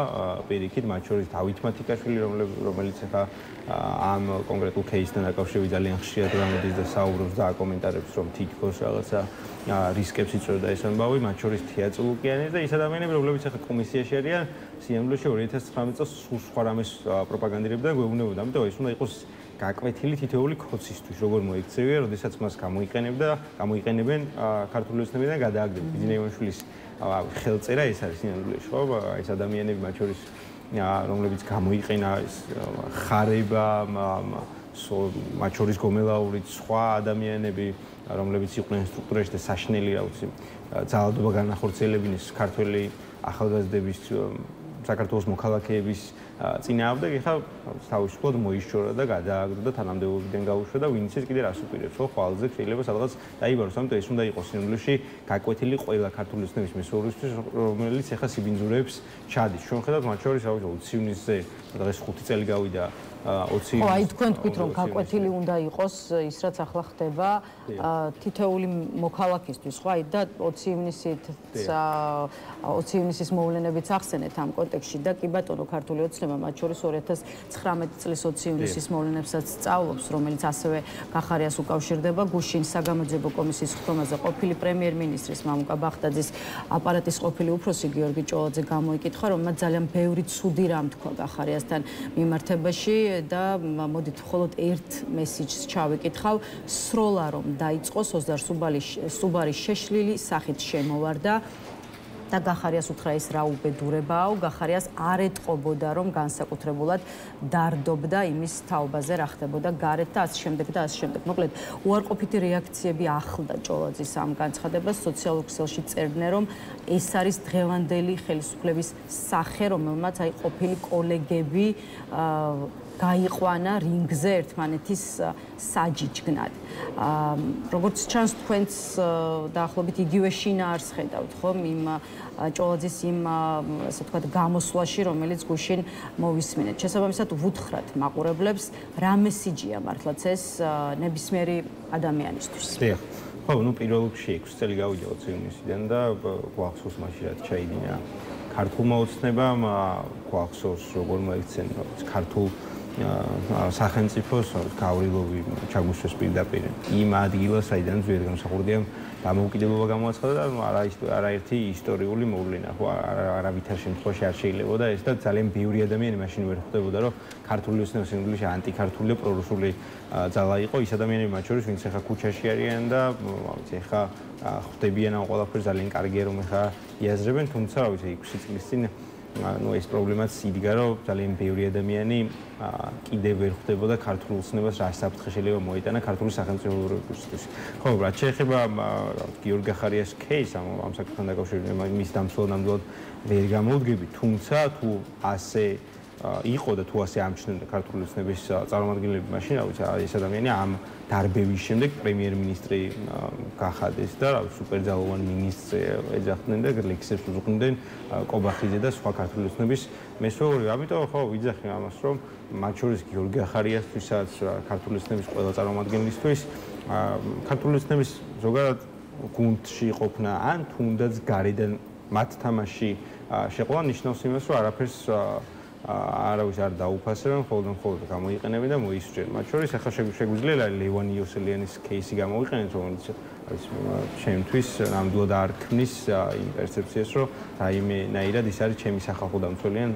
პირიქით, მათ შორის დავით მათიკაშვილი, რომელიც ახლა ამ კონკრეტულ кейსთან დაკავშირებით ძალიან ხშირად გამოდის და საუბრობს და აკომენტარებს, რომ თითქოს რაღაცა რისკებს იწვევდა ეს ამბავი, მათ შორის თეატრალურკიანი და ის ადამიანები, რომლებიც ახლა კომისიაში არიან, სიამოვნებაში 2019 წელს სულ სხვა რამეს პროპაგანდირებდა და გვეუბნებოდა, ამიტომ ეს უნდა იყოს გაკვეთილი თითოეული ქოცისთვის, როგორ მოიქცევია, როდესაც მას გამოიყენებენ ქართული ოცნებიდან და გადააგდებენ. ბიძინა ივანიშვილის ხელწერა ეს არის სინამდვილეში, ხო? ეს ადამიანები მათ შორის რომლებიც გამოიყენა ხარება, მათ შორის გომელაურიც, სხვა ადამიანები, რომლებიც იყვნენ სტრუქტურაში და საშნელი რაუცი ძალადობა განახორციელებინის ქართველი ახალგაზრდების საქართველოს მოქალაქეების წინააღმდეგ ეხლა თავისუფლად მოიშორა და გადააგდო და თანამდებობიდან გაუშვა და ვინც ის კიდე რას უპირებს, ხო, ხვალზე შეიძლება სადღაც დაიბაროს, ამიტომ ეს უნდა იყოს სინამდვილეში გაკვეთილი ყველა ქართული ოცნების მესვეურისთვის, რომელიც ეხლა სიბინძურებს ჩადის. ჩვენ ხედავთ მათ შორის, რა ვიცი, 20 ივნისზე დღეს 5 წელი გავიდა 20 ივნისზე. აი თქვენ თქვით, რომ გაკვეთილი უნდა იყოს ის რაც ახლა ხდება თითოეული მოქალაქისთვის, ხო, აი და 20 ივნისის მოვლენებიც ახსენეთ ამ კონტექსტში და კი ბატონო ქართული ოცნება მათ შორის 2019 წლის 20 ივნისის მოვლენებსაც სწავლობს, რომელიც ასევე გახარიას უკავშირდება გუშინ საგამოძიებო კომისიის ხდომაზე ყოფილი პრემიერ-მინისტრის მამუკა ბახტაძის აპარატის ყოფილი უფროსი გიორგი ჭოლაძე გამოიკითხა, რომ მათ ძალიან ბევრი ცუდი რამ თქვა გახარიასთან მიმართებაში და მოდით მხოლოდ ერთ მესიჯს ჩავიკითხავ, სროლა რომ დაიწყოს 20 სუბარის შეშლილი სახით შემოვარდა და გახარიას უთხრა ის რა უბედურებაო, გახარიას არ ეტყობოდა, რომ განსაკუთრებულად დარდობდა იმის თაობაზე, რა ხდებოდა გარეთ და ასე შემდეგ და ასე შემდეგ. მოკლედ, უარყოფითი რეაქციები ახლდა ჭოლაძის ამ განცხადებას, სოციალურ ქსელში წერდნენ, რომ ეს არის დღევანდელი ხელისუფლების სახე, რომელმაც აი ყოფილი კოლეგები გაიყვანა რინგზე ერთმანეთის საჯიჯგნად. როგორც ჩანს, თქვენც დაახლოებით იგივე შინაარსს ხედავთ, ხომ, იმ ჭოლაძის იმ, ასე ვთქვათ, გამოსვლაში, რომელიც გუშინ მოვისმინეთ. შესაბამისად, ვუთხრათ მაყურებლებს, რა მესიჯია მართლაც ეს ნებისმიერი ადამიანისთვის. დიახ. ხო, პირველ რიგში 6 წელი გავიდა 20 ივნისიდან და გვახსოვს მაშინ რაც ჩაიდინა ქართულმა ოცნებამ, გვახსოვს როგორ მოიქცენ ქართულ სახელმწიფოს გავრილოვი ჩაგვისვეს პირდაპირ იმ ადგილას, საიდან ზუსტად გამოსახურდია დამოუკიდებლობა გამოაცხადა და არაერთი ისტორიული მოვლენა, ხო, არავითარ შემთხვევაში არ შეიძლებოდა ეს და ძალიან ბევრი ადამიანი მაშინ ვერ ხვდებოდა, რომ ქართული ოცნება სინამდვილეში ანტიქართული და პრორუსული ძალა იყო. ის ადამიანები მათ შორის, ვინც ახლა ქუჩაში არიან და ახლა ხვდებიან ამ ყველაფერს, ძალიან კარგია რომ ახლა იაზრებენ, თუმცა რა ვიცი 6 წლის წინ ეს პრობლემაც იდგა, რომ ძალიან ბევრი ადამიანი კიდევ ვერ ხვდებოდა ქართულ ოცნებას რა საფრთხე შეიძლება მოიტანა ქართული სახელმწიფოებისთვის. ხო, რაც შეეხება გიორგი გახარიას кейს ამ საკითხთან დაკავშირებით, მის დამცველად ნამდვილად ვერ გამოვდგები, თუმცა თუ ასე იყო და თუ ასე ამჩნევდა ქართული ოცნების წარმომადგენლები მაშინ რა ვიცი ეს ადამიანი ამ დარბევის შემდეგ პრემიერ-მინისტრი გახადეს და რა ვიცი სუპერძალოვანი მინისტრი ეძახდნენ და ლექსებს უძღვნენ კობახიძე და სხვა ქართული ოცნების მესვეური. ამიტომ ხო ვიძახი ამას რომ მათ შორის გიორგი ახარიასთვისაც ქართული ოცნების ყველა წარმომადგენლისთვის ქართული ოცნების ზოგადად გუნდში ყოფნა ან თუნდაც გარედან მათ თამაში შეყვა ნიშნავს იმას რომ არაფერს არავის არ დაუფასებენ, მხოლოდ გამოიყენებენ და მოისურვებენ. მათ შორის ახლა შეგვიძლია ლევან იოსელიანის кейსი გამოიყენოთ, რომელიც ჩემთვის ნამდვილად არ ქმნის იმ პერსეფციას, რომ რაიმენაირად ის არის ჩემი სახალხო დამცველი ან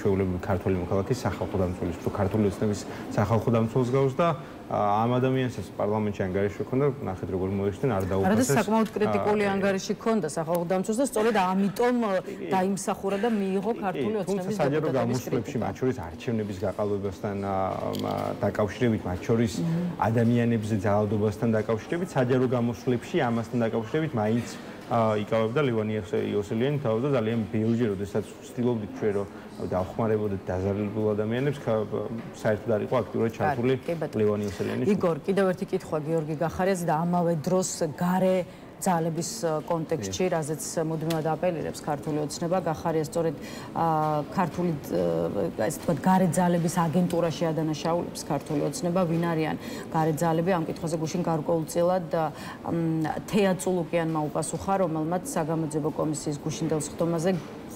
ჩვეულებრივი ქართული მოქალაქის სახალხო დამცველი, თუ ქართული ოცნების სახალხო დამცველს გავს და ამ ადამიანსაც პარლამენტში ანგარიში ჰქონდა, ნახეთ როგორ მოიხსნა, არ დაუფასეს. არა და საკმაოდ კრიტიკული ანგარიში ჰქონდა სახალხო დამცველს და სწორედ ამიტომ დაიმსახურა და მიიღო ქართული ოცნების საჯარო გამოსვლებში, მათ შორის არჩევნების გაყალბებასთან დაკავშირებით, მათ შორის ადამიანებზე ძალადობასთან დაკავშირებით, საჯარო გამოსვლებში ამასთან დაკავშირებით მაინც იკავებდა ლევან იოსელიანი თავს და ძალიან ბევრჯერ, როდესაც ვცდილობდით ჩვენ რომ დავხმარებოდეთ დაზარალებულ ადამიანებს, საერთოდ არ იყო აქტიურად ჩართული ლევან იოსელიანი. იგორ, კიდევ ერთი კითხვა გიორგი გახარიას და ამავე დროს გარე ძალების კონტექსტში, რაზეც მუდმივად აპელირებს ქართული ოცნება, გახარია სწორედ ქართული ესე ვთქვათ, გარე ძალების აგენტურაში ადანაშაულებს ქართული ოცნება, ვინ არიან გარე ძალები, ამ კითხვაზე გუშინ გარკვეულწილად თეა წულუკიანმა უპასუხა, რომელმაც საგამოძიებო კომისიის გუშინდელ სხდომაზე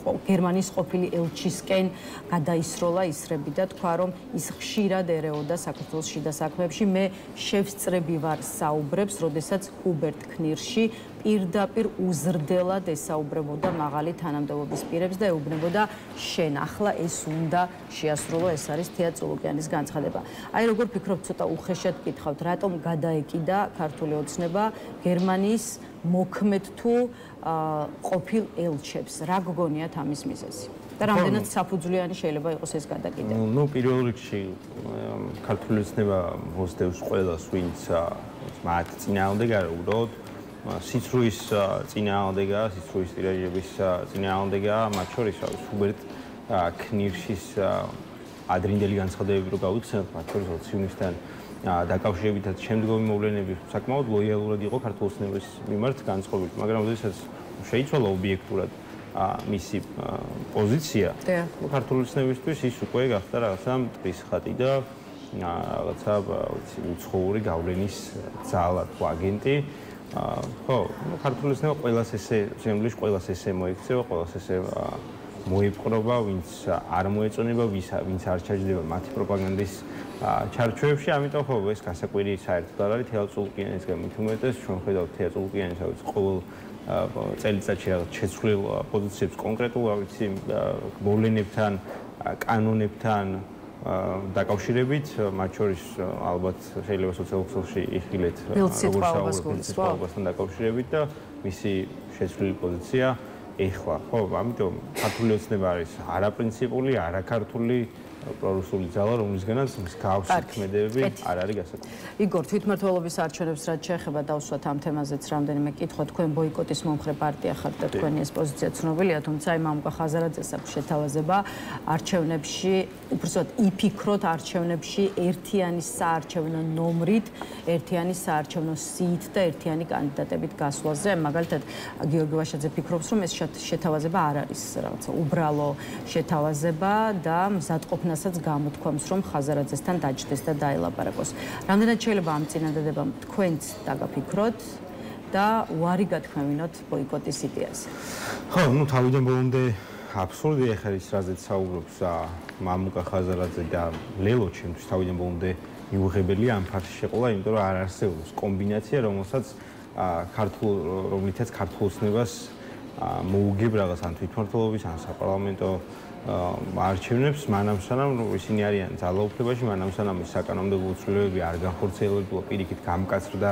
გერმანიის ყოფილი ელჩისკენ გადაისროლა ისრები და თქვა, რომ ის ხშირად ერეოდა საქართველოს შიდა საქმეებში. მე შევსწრები ვარ საუბრებს, როდესაც ჰუბერტ knirši პირდაპირ უზრდელად ესაუბრებოდა მაღალი თანამდებობის პირებს და ეუბნებოდა შენ ახლა ეს უნდა შეასრულო, ეს არის თეა წულუკიანის განცხადება. აი როგორ ფიქრობთ, ცოტა უხეშად გითხავთ, რატომ გადაეკიდა ქართული ოცნება გერმანიის მოქმედ თუ ყოფილ ელჩებს, რა გგონიათ ამის მიზეზი? და რამდენად საფუძვლიანი შეიძლება იყოს ეს გადაკიდება? ნუ პირველ რიგში ქართული ოცნება მოსდევს ყველას, ვინც მათ წინააღმდეგა უბრალოდ სიცრუის წინააღმდეგა, სიცრუის ტირაჟების წინააღმდეგა, მათ შორის ჰუბერტ kniršis ადრინდელი განცხადებები რო გავიხსენოთ, მათ შორის 20 ივნისთან დაკავშირებითაც შემდგომი მოვლენები საკმაოდ ლოიალურად იყო ქართული ოცნების მიმართ განწყობილი, მაგრამ როდესაც შეიცვალა ობიექტურად მისი პოზიცია, ქართული ოცნებისთვის ის უკვე გახდა რაღაცა მტრის ხატი და რაღაცა უცხოური გავლენის ძალა თუ აგენტი. ხო, ქართული ოცნება ყველას ესე, შემდგომში ყველას ესე მოიქცევა, ყველას ესე მოიპყრობა, ვინც არ მოეწონება, ვინც არ ჩაჯდება მათი პროპაგანდის ჩარჩოებში, ამიტომ ხო ეს გასაკვირი საერთოდ არ არის თეა წულუკიანის გამით უმეტეს, ჩვენ ხედავთ თეა წულუკიანის ყოველ წელიწადში რაღაც შეცვლილ პოზიციებს კონკრეტულ ავიცი მოვლენებთან, კანონებთან დაკავშირებით, მათ შორის ალბათ შეიძლება სოციალურ ქსელში იხილეთ სიტყვასთან დაკავშირებით და მისი შეცვლილი პოზიცია ეხლა. ხო, ამიტომ ქართული ოცნება არის არაპრინციპული, არაქართული პრორუსული ძალა, რომლისგანაც მსგავსი ქმედებები არ არის გასაგები. იგორ, თვითმმართველობის არჩევნებს რაც შეეხება დავსვათ ამ თემაზეც რამდენიმე კითხვა, თქვენ ბოიკოტის მომხრე პარტია ხართ და თქვენი ეს პოზიცია ცნობილია, თუმცა აი მამუკა ხაზარაძეს აქვს შეთავაზება არჩევნებში, უბრალოდ იფიქროთ არჩევნებში ერთიანი საარჩევნო ნომრით, ერთიანი საარჩევნო სიით და ერთიანი კანდიდატებით გასვლაზე. მაგალითად, გიორგი ვაშაძე ფიქრობს, რომ ეს შეთავაზება არ არის რაღაცა უბრალო შეთავაზება და მზადყოფნა გამოთქვამს, რომ ხაზარაძესთან დაჯდეს და დაელაპარაკოს. რამდენად შეიძლება ამ წინადადებამ თქვენც დაგაფიქროთ და უარი გათქმევინოთ ბოიკოტის იდეაზე? ხო, ნუ თავიდან ბოლომდე აბსურდია ახლა ის რაზეც საუბრობს მამუკა ხაზარაძე და ლელო ჩემთვის თავიდან ბოლომდე მიუღებელია ამ ფაქტის შეყოლა, იმიტომ რომ არ არსებობს კომბინაცია, რომლითაც ქართულ ოცნებას მოუგებ რაღაც ან თვითმმართველობის ან საპარლამენტო არჩევნებს, მანამ სანამ ისინი არიან ძალაუფლებაში, მანამ სანამ საკანონმდებლო ცვლილებები არ განხორციელებულა, პირიქით გამკაცრდა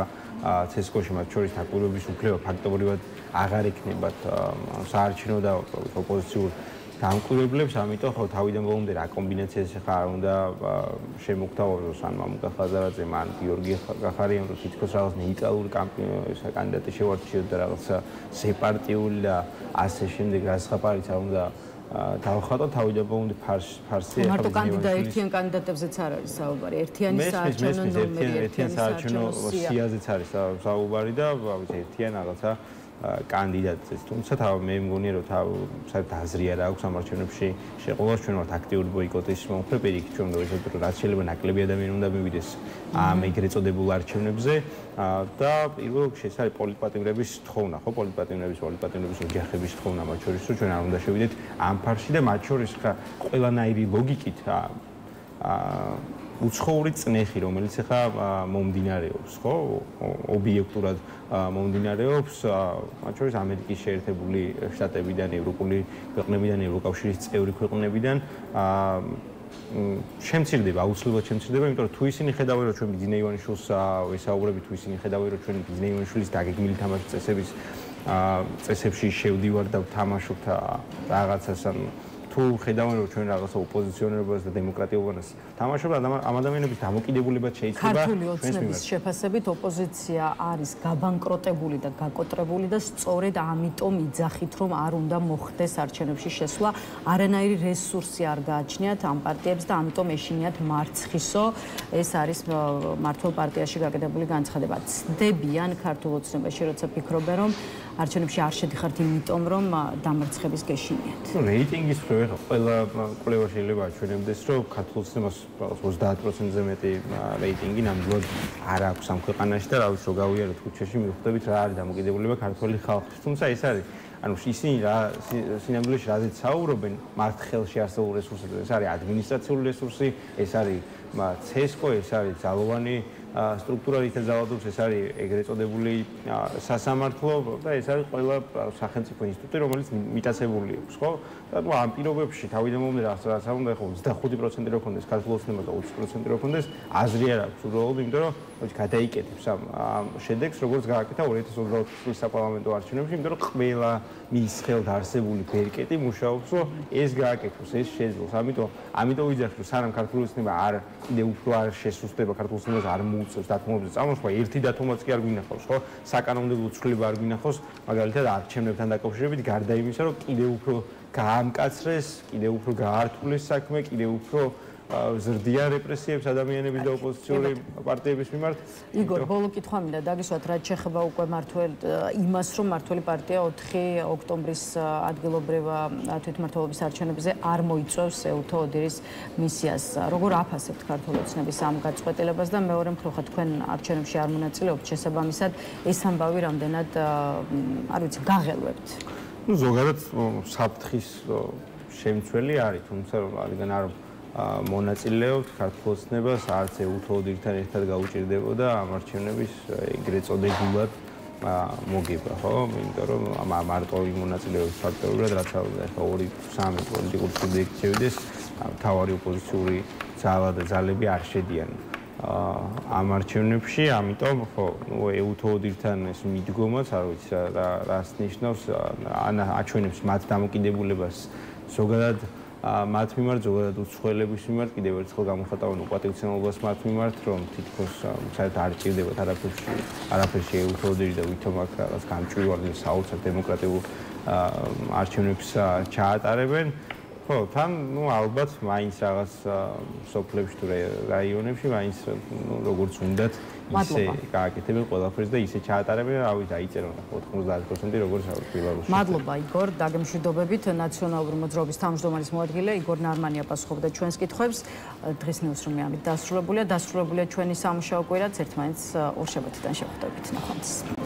ცესკოში, მათ შორის დაკვირვების უფლება ფაქტობრივად აღარ ექნებათ საარჩევნო და ოპოზიციურ დამკვირვებლებს, ამიტომ ხო თავიდან ბოლომდე რა კომბინაციას ახლა არ უნდა შემოგთავაზოს ან მამუკა ხაზარაძე, ან გიორგი გახარიამ, რომ თითქოს რაღაც ნეიტრალური კანდიდატი შევარჩიოთ და რაღაცა სეპარტიული და ასე შემდეგ რასხაპარიც არ უნდა დავხატო თავიდანვე ფარსი მარტო ერთიან კანდიდატებზეც არ არის საუბარი. ერთიანი საარჩევნო ნომერი, ერთიანი საარჩევნო სიაზეც არის საუბარი და ერთიან რაღაცა კანდიდატებს. თუმცა მე მგონია რომ საერთოდ აზრი არ აქვს ამ არჩევნებში შეყოლას ჩვენ ვართ აქტიური ბოიკოტის მომხრე პირიქით ჩვენ ვეცადოთ რომ რაც შეიძლება ნაკლები ადამიანი უნდა მივიდეს ამ ეგრეთ წოდებულ არჩევნებზე და პირველ რიგში ეს არის პოლიტპატიმრების თხოვნა ხო პოლიტპატიმრების ოჯახების თხოვნა მათ შორის რომ ჩვენ არ უნდა შევიდეთ ამ ფარში და მათ შორის ხა ყველანაირი ლოგიკით უცხოური წნეხი რომელიც ახლა მომდინარეობს ხო ობიექტურად მომდინარეობს მათ შორის ამერიკის შეერთებული შტატებიდან ევროპული ქვეყნებიდან ევროკავშირის წევრი ქვეყნებიდან შემცირდება აუცილებლად შემცირდება იმიტომ რომ თუ ისინი ხედავენ რომ ჩვენ ბიზნეს ივანიშვილს ვესაუბრებით თუ ისინი ხედავენ რომ ჩვენ ბიზნეს ივანიშვილის დაგეგმილი თამაშის წესებში შევდივარ და ვთამაშობთ რაღაცას ანუ თუ ხედავენ რომ ჩვენ რაღაცა ოპოზიციონერობას და დემოკრატიულობას თამაშობთ ამ ადამიანების დამოკიდებულებაც შეიძლება ქართული ოცნების შეფასებით ოპოზიცია არის გაბანკროტებული და გაკოტრებული და სწორედ ამიტომ იძახით რომ არ უნდა მოხდეს არჩევნებში შესვლა არანაირი რესურსი არ გააჩნიათ ამ პარტიებს და ამიტომ ეშინიათ მარცხისო ეს არის მართლ პარტიაში გაკეთებული განცხადება ცდებიან ქართულ ოცნებაში როცა ფიქრობენ რომ არჩევნებში არ შედიხართ იმიტომ რომ დამარცხების გეშინიათ რეიტინგის მხრივ ყველა კვლევა შეიძლება აჩვენებდეს რომ ქართულ ოცნებას 30%-ზე მეტი რეიტინგი ნამდვილად არ აქვს ამ ქვეყანაში და რა ვიცი რომ გავიაროთ ქუჩაში მივხვდებით რა არის დამოკიდებულება ქართველი ხალხის თუმცა ეს არის ანუ ისინი რა სინამდვილეში რაზეც საუბრობენ მათ ხელში არსებულ რესურსებზე ეს არის ადმინისტრაციული რესურსი ეს არის ცესკო ეს არის ძალოვანი სტრუქტურა რითაც ძალადობს ეს არის ეგრეთ წოდებული სასამართლო და ეს არის ყველა სახელმწიფო ინსტიტუტი რომელიც მიტაცებული აქვს ხო და ამ პირობებში თავიდანვე რაც უნდა ხო 25% რო ქონდეს ქართულ ოცნებას და 20% რო ქონდეს აზრი არ აქვს უბრალოდ იმიტომ რომ გადაიკეთებს ამ შედეგს როგორც გააკეთა 2024 წლის საპარლამენტო არჩევნებში იმიტომ რომ ყველა მის ხელთ არსებული ბერკეტი მუშაობს რომ ეს გააკეთოს ეს შეძლოს ამიტომ ვიძახით რომ სანამ ქართული ოცნება არ კიდე უფრო არ შესუსტება ქართულ ოცნებას არ მოუწევს დათმობებზე წამოსვლა ერთი დათმობაც კი არ გვინახავს ხო საკანონმდებლო ცვლილება არ გვინახავს მაგალითად არჩევნებთან დაკავშირებით გარდა იმისა რომ კიდე უფრო გაამკაცრეს კიდე უფრო გაართულეს საქმე კიდე უფრო ზრდიან რეპრესიებს ადამიანების და ოპოზიციური პარტიების მიმართ. იგორ, ბოლო კითხვა მინდა დაგისვათ, რაც შეეხება უკვე იმას, რომ მართველი პარტია 4 ოქტომბრის ადგილობრივ თვითმმართველობის არჩევნებზე არ მოიწვევს ეუთო ოდირის მისიას. როგორ აფასებთ ქართული ოცნების ამ გაწყვეტილებას და მეორე მხრივ თქვენ არჩევნებში არ მონაწილეობთ, შესაბამისად ეს ამბავი რამდენად არ ვიცი, გაღელვებთ? ზოგადად საფრთხის შემცველი არის, თუმცა რადგან არ მონაწილეობთ ქართულ ოცნებას არც ეუთოოდირთან ერთად გაუჭირდებოდა ამ არჩევნების ეგრეთ წოდებულად მოგება, ხო? იმიტომ რომ მარტო იმ მონაწილეობის ფაქტობრივად რაც ახლა 2-3 პოლიტიკური სუბიექტი შევიდეს, მთავარი ოპოზიციური ძალა და ძალები არ შედიან ამ არჩევნებში, ამიტომ ხო, ეუთოოდირთან ეს მიდგომაც, არ ვიცი რას ნიშნავს, აჩვენებს მათ დამოკიდებულებას ზოგადად მათ მიმართ ზოგადად უცხოელების მიმართ კიდევ ერთხელ გამოხატავენ უპატივცემულობას მათ მიმართ რომ თითქოს საერთოდ არ ჭირდებათ არაფერში ეუთოოდირი და ვითომ აქ რაღაც გამჭვირვალე საოცარ დემოკრატიულ არჩევნებს ჩაატარებენ ხო თან ალბათ მაინც რაღაც სოფლებში თუ რაიონებში მაინც როგორც უნდათ ისე გააკეთებენ ყველაფერს და ისე ჩაატარებენ რავი დაიწერონ 90% როგორც ბელარუსში. მადლობა იგორ, დაგემშვიდობებით ნაციონალური მოძრაობის თავმჯდომარის მოადგილე იგორ ნარმანი აპასუხებდა ჩვენს კითხვებს. დღის ნიუსრუმი ამით დასრულებულია ჩვენი სამუშაო კვირაც ერთმანეთს ორ შაბათიდან შევხვდებით. ნახვამდის.